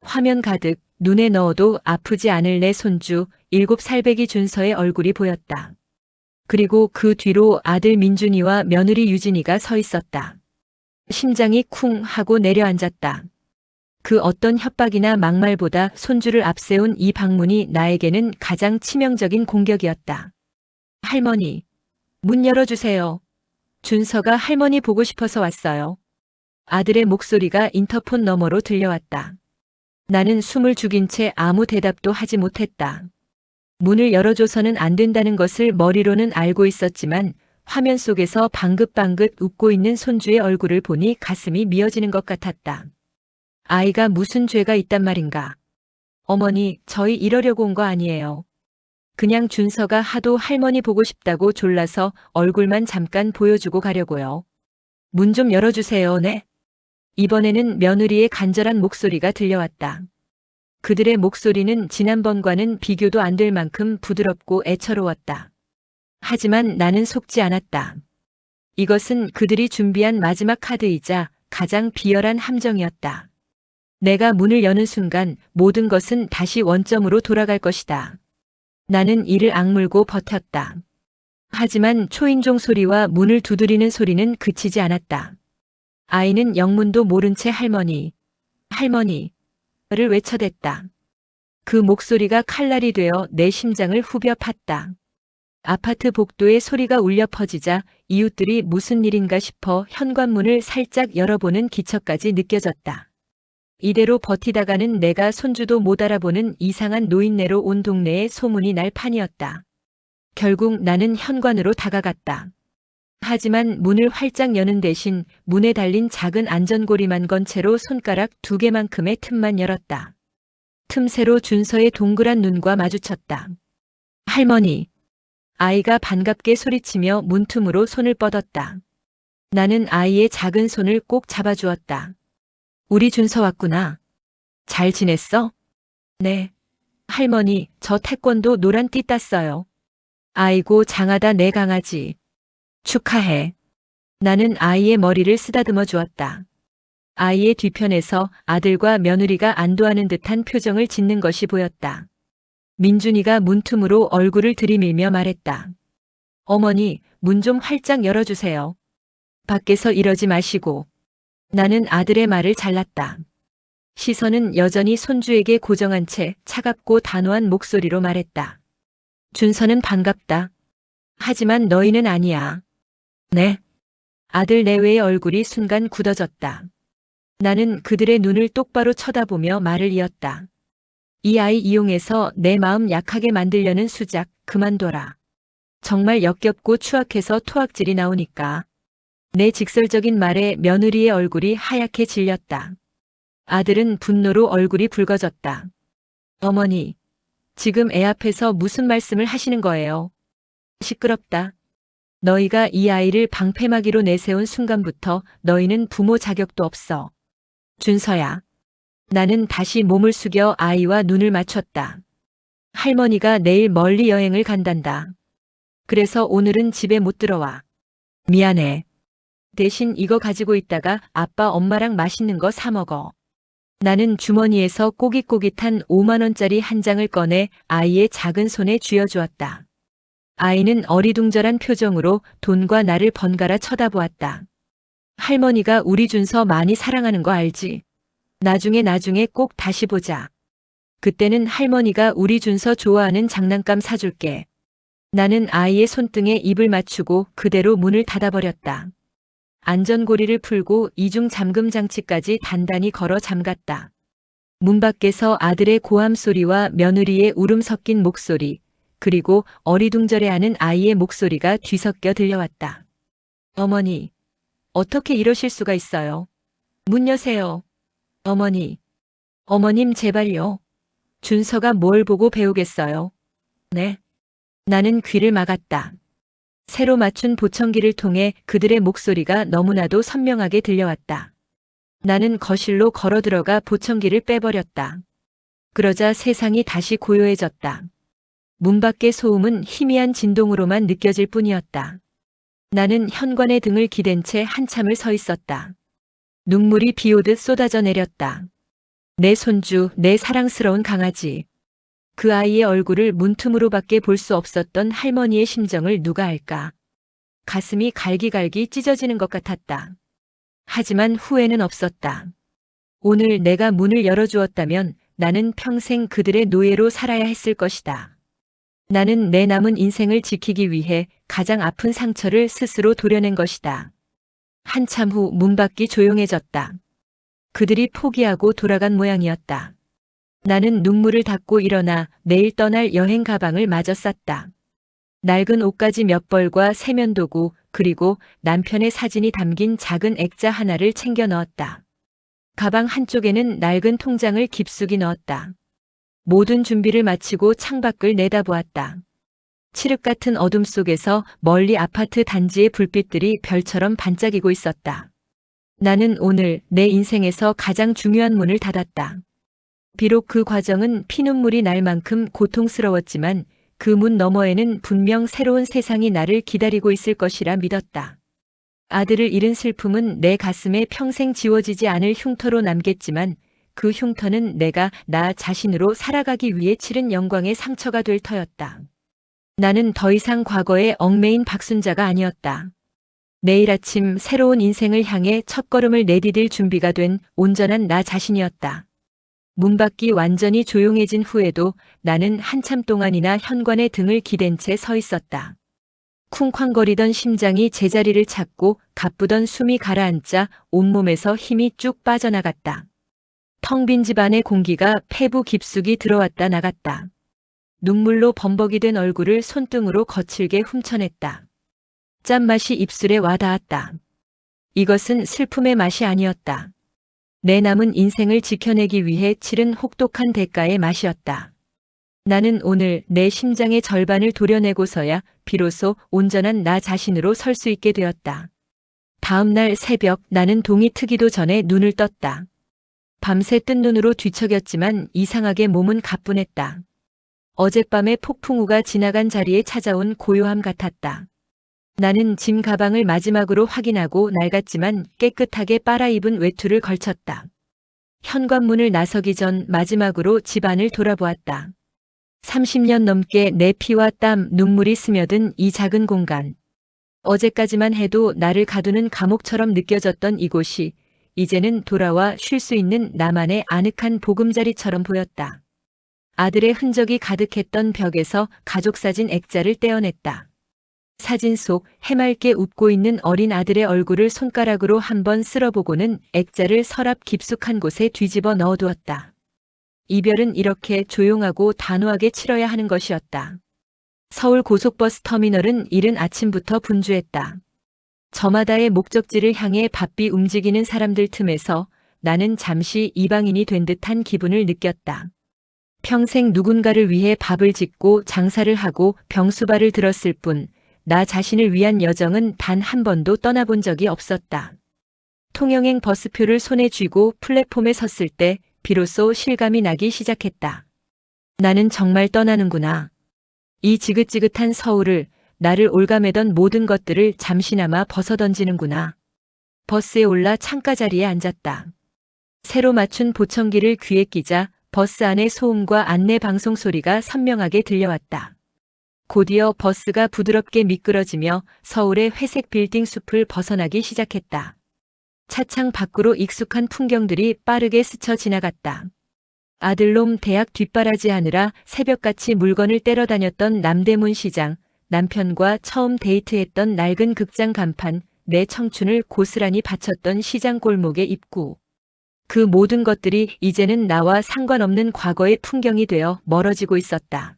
화면 가득 눈에 넣어도 아프지 않을 내 손주 7살배기 준서의 얼굴이 보였다. 그리고 그 뒤로 아들 민준이와 며느리 유진이가 서 있었다. 심장이 쿵 하고 내려앉았다. 그 어떤 협박이나 막말보다 손주를 앞세운 이 방문이 나에게는 가장 치명적인 공격이었다. 할머니, 문 열어주세요. 준서가 할머니 보고 싶어서 왔어요. 아들의 목소리가 인터폰 너머로 들려왔다. 나는 숨을 죽인 채 아무 대답도 하지 못했다. 문을 열어줘서는 안 된다는 것을 머리로는 알고 있었지만 화면 속에서 방긋방긋 웃고 있는 손주의 얼굴을 보니 가슴이 미어지는 것 같았다. 아이가 무슨 죄가 있단 말인가. 어머니, 저희 이러려고 온 거 아니에요. 그냥 준서가 하도 할머니 보고 싶다고 졸라서 얼굴만 잠깐 보여주고 가려고요. 문 좀 열어주세요, 네. 이번에는 며느리의 간절한 목소리가 들려왔다. 그들의 목소리는 지난번과는 비교도 안 될 만큼 부드럽고 애처로웠다. 하지만 나는 속지 않았다. 이것은 그들이 준비한 마지막 카드이자 가장 비열한 함정이었다. 내가 문을 여는 순간 모든 것은 다시 원점으로 돌아갈 것이다. 나는 이를 악물고 버텼다. 하지만 초인종 소리와 문을 두드리는 소리는 그치지 않았다. 아이는 영문도 모른 채 할머니, 할머니를 외쳐댔다. 그 목소리가 칼날이 되어 내 심장을 후벼 팠다. 아파트 복도에 소리가 울려 퍼지자 이웃들이 무슨 일인가 싶어 현관문을 살짝 열어보는 기척까지 느껴졌다. 이대로 버티다가는 내가 손주도 못 알아보는 이상한 노인네로 온 동네에 소문이 날 판이었다. 결국 나는 현관으로 다가갔다. 하지만 문을 활짝 여는 대신 문에 달린 작은 안전고리만 건 채로 손가락 2개만큼의 틈만 열었다. 틈새로 준서의 동그란 눈과 마주쳤다. 할머니. 아이가 반갑게 소리치며 문틈으로 손을 뻗었다. 나는 아이의 작은 손을 꼭 잡아주었다. 우리 준서 왔구나. 잘 지냈어? 네. 할머니, 저 태권도 노란 띠 땄어요. 아이고, 장하다 내 강아지. 축하해. 나는 아이의 머리를 쓰다듬어 주었다. 아이의 뒤편에서 아들과 며느리가 안도하는 듯한 표정을 짓는 것이 보였다. 민준이가 문틈으로 얼굴을 들이밀며 말했다. 어머니, 문 좀 활짝 열어주세요. 밖에서 이러지 마시고. 나는 아들의 말을 잘랐다. 시선은 여전히 손주에게 고정한 채 차갑고 단호한 목소리로 말했다. 준서는 반갑다. 하지만 너희는 아니야. 네. 아들 내외의 얼굴이 순간 굳어졌다. 나는 그들의 눈을 똑바로 쳐다보며 말을 이었다. 이 아이 이용해서 내 마음 약하게 만들려는 수작 그만둬라. 정말 역겹고 추악해서 토악질이 나오니까. 내 직설적인 말에 며느리의 얼굴이 하얗게 질렸다. 아들은 분노로 얼굴이 붉어졌다. 어머니, 지금 애 앞에서 무슨 말씀을 하시는 거예요? 시끄럽다. 너희가 이 아이를 방패막이로 내세운 순간부터 너희는 부모 자격도 없어. 준서야. 나는 다시 몸을 숙여 아이와 눈을 맞췄다. 할머니가 내일 멀리 여행을 간단다. 그래서 오늘은 집에 못 들어와. 미안해. 대신 이거 가지고 있다가 아빠 엄마랑 맛있는 거 사 먹어. 나는 주머니에서 꼬깃꼬깃한 5만 원짜리 한 장을 꺼내 아이의 작은 손에 쥐어주었다. 아이는 어리둥절한 표정으로 돈과 나를 번갈아 쳐다보았다. 할머니가 우리 준서 많이 사랑하는 거 알지? 나중에 꼭 다시 보자. 그때는 할머니가 우리 준서 좋아하는 장난감 사줄게. 나는 아이의 손등에 입을 맞추고 그대로 문을 닫아버렸다. 안전고리를 풀고 이중 잠금 장치까지 단단히 걸어 잠갔다. 문 밖에서 아들의 고함 소리와 며느리의 울음 섞인 목소리, 그리고 어리둥절해하는 아이의 목소리가 뒤섞여 들려왔다. 어머니, 어떻게 이러실 수가 있어요? 문 여세요. 어머니, 어머님 제발요. 준서가 뭘 보고 배우겠어요? 네. 나는 귀를 막았다. 새로 맞춘 보청기를 통해 그들의 목소리가 너무나도 선명하게 들려왔다. 나는 거실로 걸어 들어가 보청기를 빼버렸다. 그러자 세상이 다시 고요해졌다. 문 밖의 소음은 희미한 진동으로만 느껴질 뿐이었다. 나는 현관의 등을 기댄 채 한참을 서 있었다. 눈물이 비오듯 쏟아져 내렸다. 내 손주, 내 사랑스러운 강아지. 그 아이의 얼굴을 문틈으로밖에 볼 수 없었던 할머니의 심정을 누가 알까. 가슴이 갈기갈기 찢어지는 것 같았다. 하지만 후회는 없었다. 오늘 내가 문을 열어주었다면 나는 평생 그들의 노예로 살아야 했을 것이다. 나는 내 남은 인생을 지키기 위해 가장 아픈 상처를 스스로 도려낸 것이다. 한참 후 문 밖이 조용해졌다. 그들이 포기하고 돌아간 모양이었다. 나는 눈물을 닦고 일어나 내일 떠날 여행 가방을 마저 쌌다. 낡은 옷가지 몇 벌과 세면도구, 그리고 남편의 사진이 담긴 작은 액자 하나를 챙겨 넣었다. 가방 한쪽에는 낡은 통장을 깊숙이 넣었다. 모든 준비를 마치고 창밖을 내다보았다. 칠흑 같은 어둠 속에서 멀리 아파트 단지의 불빛들이 별처럼 반짝이고 있었다. 나는 오늘 내 인생에서 가장 중요한 문을 닫았다. 비록 그 과정은 피눈물이 날 만큼 고통스러웠지만 그 문 너머에는 분명 새로운 세상이 나를 기다리고 있을 것이라 믿었다. 아들을 잃은 슬픔은 내 가슴에 평생 지워지지 않을 흉터로 남겠지만 그 흉터는 내가 나 자신으로 살아가기 위해 치른 영광의 상처가 될 터였다. 나는 더 이상 과거에 얽매인 박순자가 아니었다. 내일 아침 새로운 인생을 향해 첫걸음을 내디딜 준비가 된 온전한 나 자신이었다. 문밖이 완전히 조용해진 후에도 나는 한참 동안이나 현관의 등을 기댄 채 서 있었다. 쿵쾅거리던 심장이 제자리를 찾고 가쁘던 숨이 가라앉자 온몸에서 힘이 쭉 빠져나갔다. 텅 빈 집안의 공기가 폐부 깊숙이 들어왔다 나갔다. 눈물로 범벅이 된 얼굴을 손등으로 거칠게 훔쳐냈다. 짠맛이 입술에 와닿았다. 이것은 슬픔의 맛이 아니었다. 내 남은 인생을 지켜내기 위해 치른 혹독한 대가의 맛이었다. 나는 오늘 내 심장의 절반을 도려내고서야 비로소 온전한 나 자신으로 설 수 있게 되었다. 다음 날 새벽 나는 동이 트기도 전에 눈을 떴다. 밤새 뜬 눈으로 뒤척였지만 이상하게 몸은 가뿐했다. 어젯밤의 폭풍우가 지나간 자리에 찾아온 고요함 같았다. 나는 짐 가방을 마지막으로 확인하고 낡았지만 깨끗하게 빨아입은 외투를 걸쳤다. 현관문을 나서기 전 마지막으로 집안을 돌아보았다. 30년 넘게 내 피와 땀, 눈물이 스며든 이 작은 공간. 어제까지만 해도 나를 가두는 감옥처럼 느껴졌던 이곳이 이제는 돌아와 쉴 수 있는 나만의 아늑한 보금자리처럼 보였다. 아들의 흔적이 가득했던 벽에서 가족사진 액자를 떼어냈다. 사진 속 해맑게 웃고 있는 어린 아들의 얼굴을 손가락으로 한번 쓸어보고는 액자를 서랍 깊숙한 곳에 뒤집어 넣어두었다. 이별은 이렇게 조용하고 단호하게 치러야 하는 것이었다. 서울 고속버스 터미널은 이른 아침부터 분주했다. 저마다의 목적지를 향해 바삐 움직이는 사람들 틈에서 나는 잠시 이방인이 된 듯한 기분을 느꼈다. 평생 누군가를 위해 밥을 짓고 장사를 하고 병수발을 들었을 뿐 나 자신을 위한 여정은 단 한 번도 떠나본 적이 없었다. 통영행 버스표를 손에 쥐고 플랫폼에 섰을 때 비로소 실감이 나기 시작했다. 나는 정말 떠나는구나. 이 지긋지긋한 서울을, 나를 올가매던 모든 것들을 잠시나마 벗어던지는구나. 버스에 올라 창가 자리에 앉았다. 새로 맞춘 보청기를 귀에 끼자 버스 안의 소음과 안내 방송 소리가 선명하게 들려왔다. 곧이어 버스가 부드럽게 미끄러지며 서울의 회색 빌딩 숲을 벗어나기 시작했다. 차창 밖으로 익숙한 풍경들이 빠르게 스쳐 지나갔다. 아들놈 대학 뒷바라지 하느라 새벽같이 물건을 떼러 다녔던 남대문 시장, 남편과 처음 데이트했던 낡은 극장 간판, 내 청춘을 고스란히 바쳤던 시장 골목의 입구. 그 모든 것들이 이제는 나와 상관없는 과거의 풍경이 되어 멀어지고 있었다.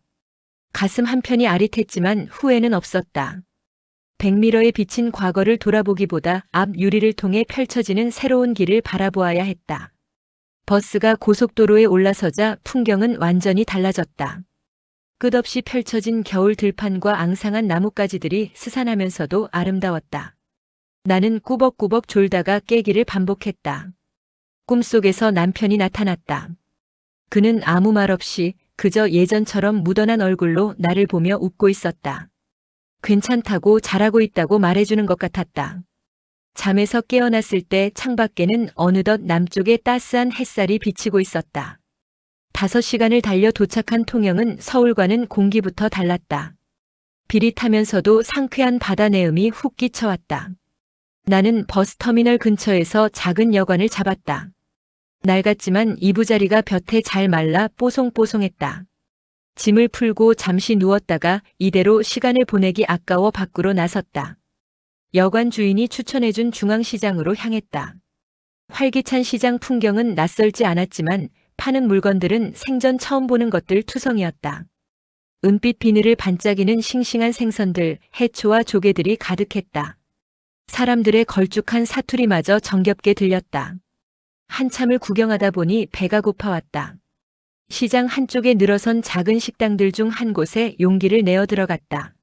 가슴 한편이 아릿했지만 후회는 없었다. 백미러에 비친 과거를 돌아보기보다 앞 유리를 통해 펼쳐지는 새로운 길을 바라보아야 했다. 버스가 고속도로에 올라서자 풍경은 완전히 달라졌다. 끝없이 펼쳐진 겨울 들판과 앙상한 나뭇가지들이 스산하면서도 아름다웠다. 나는 꾸벅꾸벅 졸다가 깨기를 반복했다. 꿈속에서 남편이 나타났다. 그는 아무 말 없이 그저 예전처럼 묻어난 얼굴로 나를 보며 웃고 있었다. 괜찮다고 잘하고 있다고 말해주는 것 같았다. 잠에서 깨어났을 때 창밖에는 어느덧 남쪽에 따스한 햇살이 비치고 있었다. 5시간을 달려 도착한 통영은 서울과는 공기부터 달랐다. 비릿하면서도 상쾌한 바다 내음이 훅 끼쳐왔다. 나는 버스터미널 근처에서 작은 여관을 잡았다. 낡았지만 이부자리가 볕에 잘 말라 뽀송뽀송했다. 짐을 풀고 잠시 누웠다가 이대로 시간을 보내기 아까워 밖으로 나섰다. 여관 주인이 추천해준 중앙시장으로 향했다. 활기찬 시장 풍경은 낯설지 않았지만 파는 물건들은 생전 처음 보는 것들 투성이었다. 은빛 비늘을 반짝이는 싱싱한 생선들, 해초와 조개들이 가득했다. 사람들의 걸쭉한 사투리마저 정겹게 들렸다. 한참을 구경하다 보니 배가 고파왔다. 시장 한쪽에 늘어선 작은 식당들 중 한 곳에 용기를 내어 들어갔다.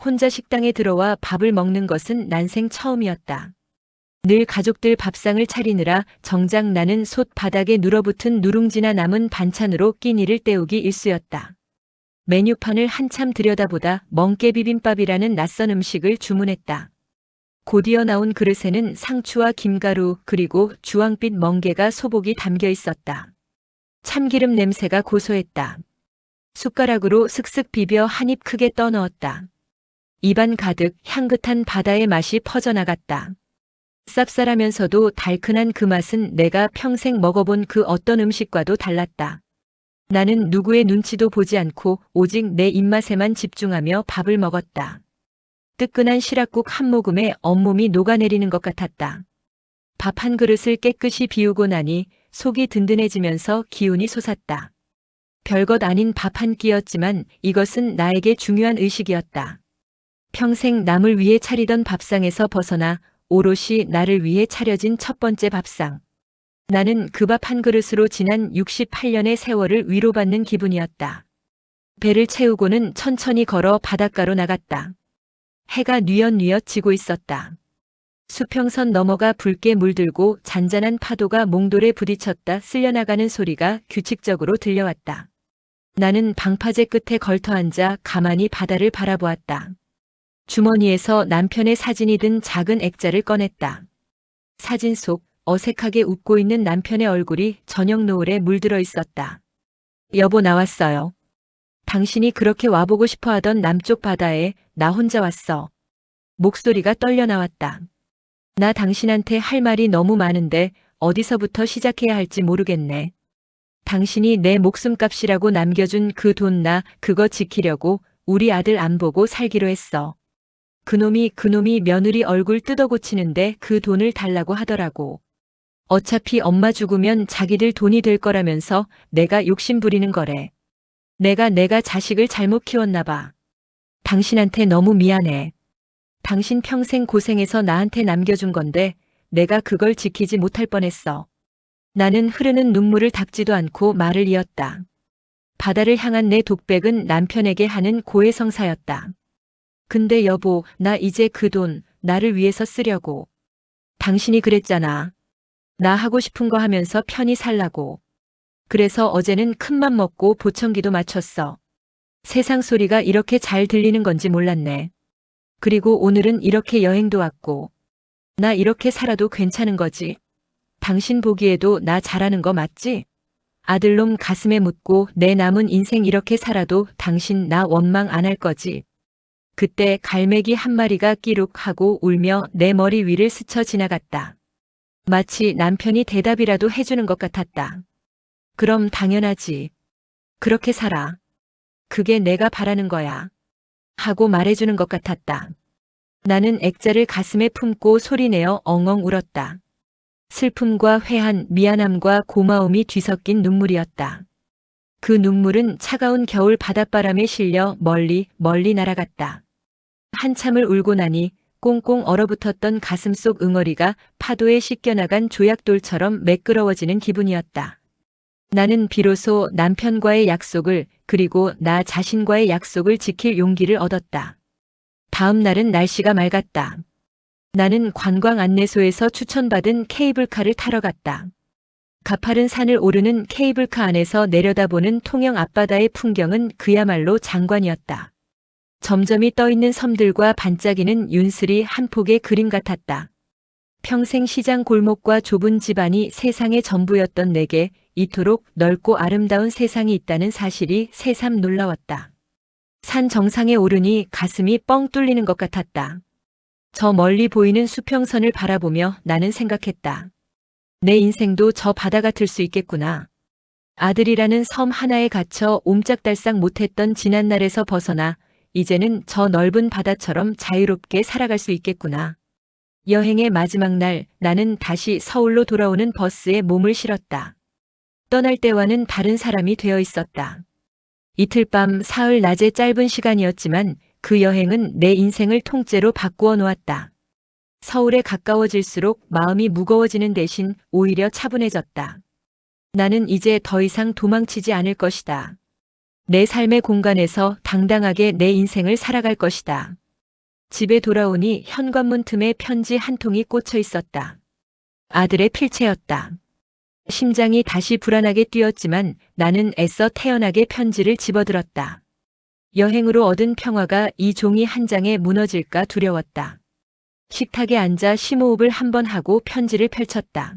혼자 식당에 들어와 밥을 먹는 것은 난생 처음이었다. 늘 가족들 밥상을 차리느라 정작 나는 솥 바닥에 눌어붙은 누룽지나 남은 반찬으로 끼니를 때우기 일쑤였다. 메뉴판을 한참 들여다보다 멍게 비빔밥이라는 낯선 음식을 주문했다. 곧이어 나온 그릇에는 상추와 김가루 그리고 주황빛 멍게가 소복이 담겨 있었다. 참기름 냄새가 고소했다. 숟가락으로 슥슥 비벼 한 입 크게 떠넣었다. 입안 가득 향긋한 바다의 맛이 퍼져나갔다. 쌉쌀하면서도 달큰한 그 맛은 내가 평생 먹어본 그 어떤 음식과도 달랐다. 나는 누구의 눈치도 보지 않고 오직 내 입맛에만 집중하며 밥을 먹었다. 뜨끈한 시락국 한 모금에 온몸이 녹아내리는 것 같았다. 밥 한 그릇을 깨끗이 비우고 나니 속이 든든해지면서 기운이 솟았다. 별것 아닌 밥 한 끼였지만 이것은 나에게 중요한 의식이었다. 평생 남을 위해 차리던 밥상에서 벗어나 오롯이 나를 위해 차려진 첫 번째 밥상. 나는 그 밥 한 그릇으로 지난 68년의 세월을 위로받는 기분이었다. 배를 채우고는 천천히 걸어 바닷가로 나갔다. 해가 뉘엿뉘엿 지고 있었다. 수평선 너머가 붉게 물들고 잔잔한 파도가 몽돌에 부딪혔다 쓸려나가는 소리가 규칙적으로 들려왔다. 나는 방파제 끝에 걸터앉아 가만히 바다를 바라보았다. 주머니에서 남편의 사진이 든 작은 액자를 꺼냈다. 사진 속 어색하게 웃고 있는 남편의 얼굴이 저녁 노을에 물들어 있었다. 여보 나왔어요. 당신이 그렇게 와보고 싶어 하던 남쪽 바다에 나 혼자 왔어. 목소리가 떨려 나왔다. 나 당신한테 할 말이 너무 많은데 어디서부터 시작해야 할지 모르겠네. 당신이 내 목숨값이라고 남겨준 그 돈 나 그거 지키려고 우리 아들 안 보고 살기로 했어. 그놈이 며느리 얼굴 뜯어고치는데 그 돈을 달라고 하더라고. 어차피 엄마 죽으면 자기들 돈이 될 거라면서 내가 욕심 부리는 거래. 내가 자식을 잘못 키웠나 봐. 당신한테 너무 미안해. 당신 평생 고생해서 나한테 남겨준 건데 내가 그걸 지키지 못할 뻔했어. 나는 흐르는 눈물을 닦지도 않고 말을 이었다. 바다를 향한 내 독백은 남편에게 하는 고해성사였다. 근데 여보, 나 이제 그 돈 나를 위해서 쓰려고. 당신이 그랬잖아. 나 하고 싶은 거 하면서 편히 살라고. 그래서 어제는 큰맘 먹고 보청기도 맞췄어. 세상 소리가 이렇게 잘 들리는 건지 몰랐네. 그리고 오늘은 이렇게 여행도 왔고. 나 이렇게 살아도 괜찮은 거지? 당신 보기에도 나 잘하는 거 맞지? 아들놈 가슴에 묻고 내 남은 인생 이렇게 살아도 당신 나 원망 안 할 거지? 그때 갈매기 한 마리가 끼룩하고 울며 내 머리 위를 스쳐 지나갔다. 마치 남편이 대답이라도 해주는 것 같았다. 그럼 당연하지. 그렇게 살아. 그게 내가 바라는 거야. 하고 말해주는 것 같았다. 나는 액자를 가슴에 품고 소리내어 엉엉 울었다. 슬픔과 회한, 미안함과 고마움이 뒤섞인 눈물이었다. 그 눈물은 차가운 겨울 바닷바람에 실려 멀리 날아갔다. 한참을 울고 나니 꽁꽁 얼어붙었던 가슴속 응어리가 파도에 씻겨나간 조약돌처럼 매끄러워지는 기분이었다. 나는 비로소 남편과의 약속을 그리고 나 자신과의 약속을 지킬 용기를 얻었다. 다음 날은 날씨가 맑았다. 나는 관광 안내소에서 추천받은 케이블카를 타러 갔다. 가파른 산을 오르는 케이블카 안에서 내려다보는 통영 앞바다의 풍경은 그야말로 장관이었다. 점점이 떠있는 섬들과 반짝이는 윤슬이 한 폭의 그림 같았다. 평생 시장 골목과 좁은 집안이 세상의 전부였던 내게 이토록 넓고 아름다운 세상이 있다는 사실이 새삼 놀라웠다. 산 정상에 오르니 가슴이 뻥 뚫리는 것 같았다. 저 멀리 보이는 수평선을 바라보며 나는 생각했다. 내 인생도 저 바다 같을 수 있겠구나. 아들이라는 섬 하나에 갇혀 옴짝달싹 못했던 지난날에서 벗어나 이제는 저 넓은 바다처럼 자유롭게 살아갈 수 있겠구나. 여행의 마지막 날 나는 다시 서울로 돌아오는 버스에 몸을 실었다. 떠날 때와는 다른 사람이 되어 있었다. 이틀 밤 사흘 낮의 짧은 시간이었지만 그 여행은 내 인생을 통째로 바꾸어 놓았다. 서울에 가까워질수록 마음이 무거워지는 대신 오히려 차분해졌다. 나는 이제 더 이상 도망치지 않을 것이다. 내 삶의 공간에서 당당하게 내 인생을 살아갈 것이다. 집에 돌아오니 현관문 틈에 편지 한 통이 꽂혀 있었다. 아들의 필체였다. 심장이 다시 불안하게 뛰었지만 나는 애써 태연하게 편지를 집어들었다. 여행으로 얻은 평화가 이 종이 한 장에 무너질까 두려웠다. 식탁에 앉아 심호흡을 한번 하고 편지를 펼쳤다.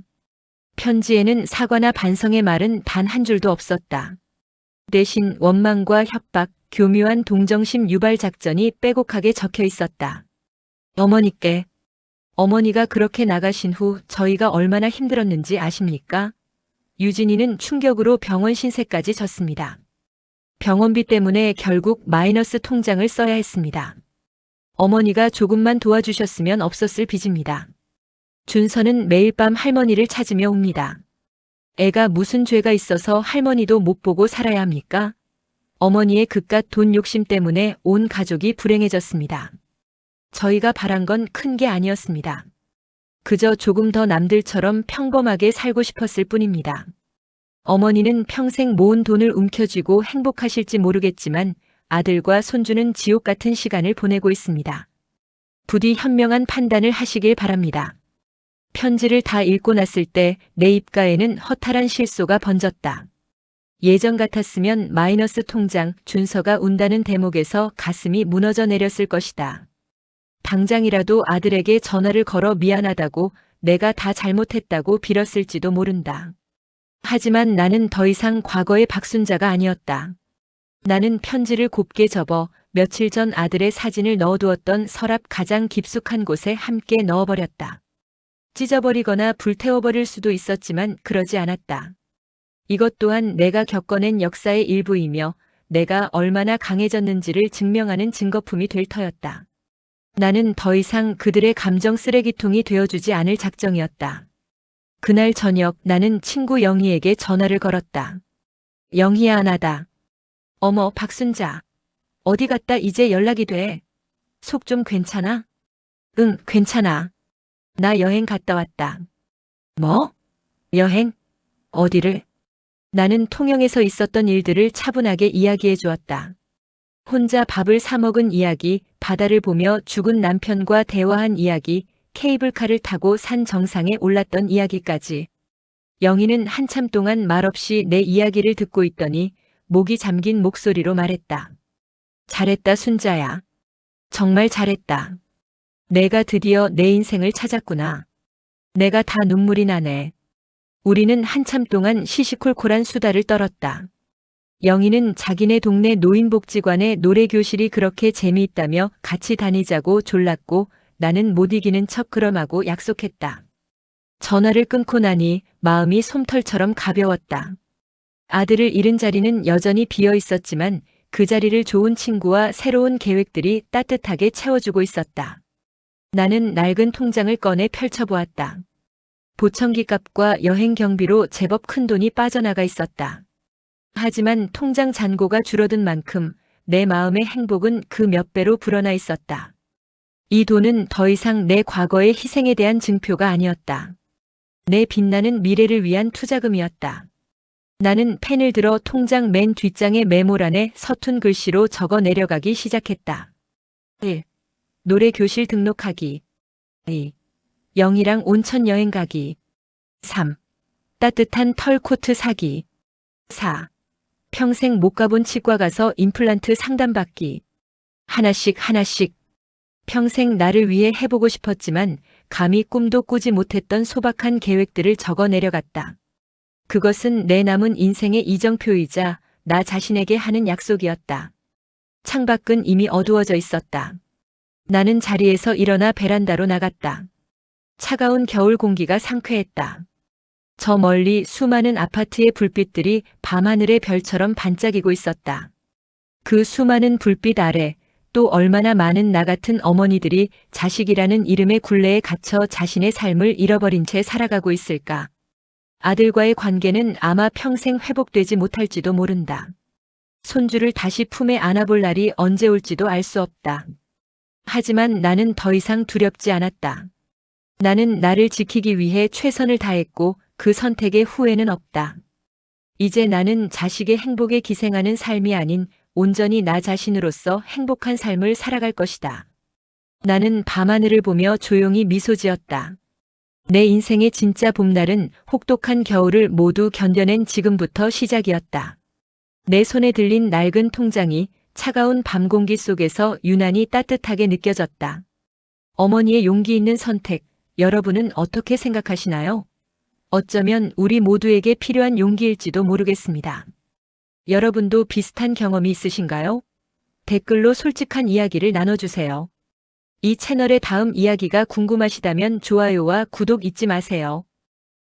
편지에는 사과나 반성의 말은 단 한 줄도 없었다. 대신 원망과 협박, 교묘한 동정심 유발 작전이 빼곡하게 적혀 있었다. 어머니께. 어머니가 그렇게 나가신 후 저희가 얼마나 힘들었는지 아십니까? 유진이는 충격으로 병원 신세까지 졌습니다. 병원비 때문에 결국 마이너스 통장을 써야 했습니다. 어머니가 조금만 도와주셨으면 없었을 빚입니다. 준서는 매일 밤 할머니를 찾으며 옵니다. 애가 무슨 죄가 있어서 할머니도 못 보고 살아야 합니까? 어머니의 그깟 돈 욕심 때문에 온 가족이 불행해졌습니다. 저희가 바란 건 큰 게 아니었습니다. 그저 조금 더 남들처럼 평범하게 살고 싶었을 뿐입니다. 어머니는 평생 모은 돈을 움켜쥐고 행복하실지 모르겠지만 아들과 손주는 지옥 같은 시간을 보내고 있습니다. 부디 현명한 판단을 하시길 바랍니다. 편지를 다 읽고 났을 때 내 입가에는 허탈한 실소가 번졌다. 예전 같았으면 마이너스 통장, 준서가 운다는 대목에서 가슴이 무너져 내렸을 것이다. 당장이라도 아들에게 전화를 걸어 미안하다고 내가 다 잘못했다고 빌었을지도 모른다. 하지만 나는 더 이상 과거의 박순자가 아니었다. 나는 편지를 곱게 접어 며칠 전 아들의 사진을 넣어두었던 서랍 가장 깊숙한 곳에 함께 넣어버렸다. 찢어버리거나 불태워버릴 수도 있었지만 그러지 않았다. 이것 또한 내가 겪어낸 역사의 일부이며 내가 얼마나 강해졌는지를 증명하는 증거품이 될 터였다. 나는 더 이상 그들의 감정 쓰레기통이 되어주지 않을 작정이었다. 그날 저녁 나는 친구 영희에게 전화를 걸었다. 영희야, 나다. 어머, 박순자. 어디 갔다 이제 연락이 돼. 속 좀 괜찮아? 응, 괜찮아. 나 여행 갔다 왔다. 뭐? 여행? 어디를? 나는 통영에서 있었던 일들을 차분하게 이야기해 주었다. 혼자 밥을 사 먹은 이야기, 바다를 보며 죽은 남편과 대화한 이야기, 케이블카를 타고 산 정상에 올랐던 이야기까지. 영희는 한참 동안 말없이 내 이야기를 듣고 있더니 목이 잠긴 목소리로 말했다. 잘했다, 순자야. 정말 잘했다. 내가 드디어 내 인생을 찾았구나. 내가 다 눈물이 나네. 우리는 한참 동안 시시콜콜한 수다를 떨었다. 영희는 자기네 동네 노인복지관의 노래교실이 그렇게 재미있다며 같이 다니자고 졸랐고 나는 못 이기는 척 그럼하고 약속했다. 전화를 끊고 나니 마음이 솜털처럼 가벼웠다. 아들을 잃은 자리는 여전히 비어 있었지만 그 자리를 좋은 친구와 새로운 계획들이 따뜻하게 채워주고 있었다. 나는 낡은 통장을 꺼내 펼쳐보았다. 보청기 값과 여행 경비로 제법 큰 돈이 빠져나가 있었다. 하지만 통장 잔고가 줄어든 만큼 내 마음의 행복은 그 몇 배로 불어나 있었다. 이 돈은 더 이상 내 과거의 희생에 대한 증표가 아니었다. 내 빛나는 미래를 위한 투자금이었다. 나는 펜을 들어 통장 맨 뒷장의 메모란에 서툰 글씨로 적어 내려가기 시작했다. 1. 노래 교실 등록하기. 2. 영희랑 온천 여행 가기. 3. 따뜻한 털 코트 사기. 4. 평생 못 가본 치과 가서 임플란트 상담받기. 하나씩 하나씩. 평생 나를 위해 해보고 싶었지만 감히 꿈도 꾸지 못했던 소박한 계획들을 적어 내려갔다. 그것은 내 남은 인생의 이정표이자 나 자신에게 하는 약속이었다. 창밖은 이미 어두워져 있었다. 나는 자리에서 일어나 베란다로 나갔다. 차가운 겨울 공기가 상쾌했다. 저 멀리 수많은 아파트의 불빛들이 밤하늘의 별처럼 반짝이고 있었다. 그 수많은 불빛 아래 또 얼마나 많은 나 같은 어머니들이 자식이라는 이름의 굴레에 갇혀 자신의 삶을 잃어버린 채 살아가고 있을까? 아들과의 관계는 아마 평생 회복되지 못할지도 모른다. 손주를 다시 품에 안아볼 날이 언제 올지도 알 수 없다. 하지만 나는 더 이상 두렵지 않았다. 나는 나를 지키기 위해 최선을 다했고 그 선택의 후회는 없다. 이제 나는 자식의 행복에 기생하는 삶이 아닌 온전히 나 자신으로서 행복한 삶을 살아갈 것이다. 나는 밤하늘을 보며 조용히 미소 지었다. 내 인생의 진짜 봄날은 혹독한 겨울을 모두 견뎌낸 지금부터 시작이었다. 내 손에 들린 낡은 통장이 차가운 밤 공기 속에서 유난히 따뜻하게 느껴졌다. 어머니의 용기 있는 선택, 여러분은 어떻게 생각하시나요? 어쩌면 우리 모두에게 필요한 용기일지도 모르겠습니다. 여러분도 비슷한 경험이 있으신가요? 댓글로 솔직한 이야기를 나눠주세요. 이 채널의 다음 이야기가 궁금하시다면 좋아요와 구독 잊지 마세요.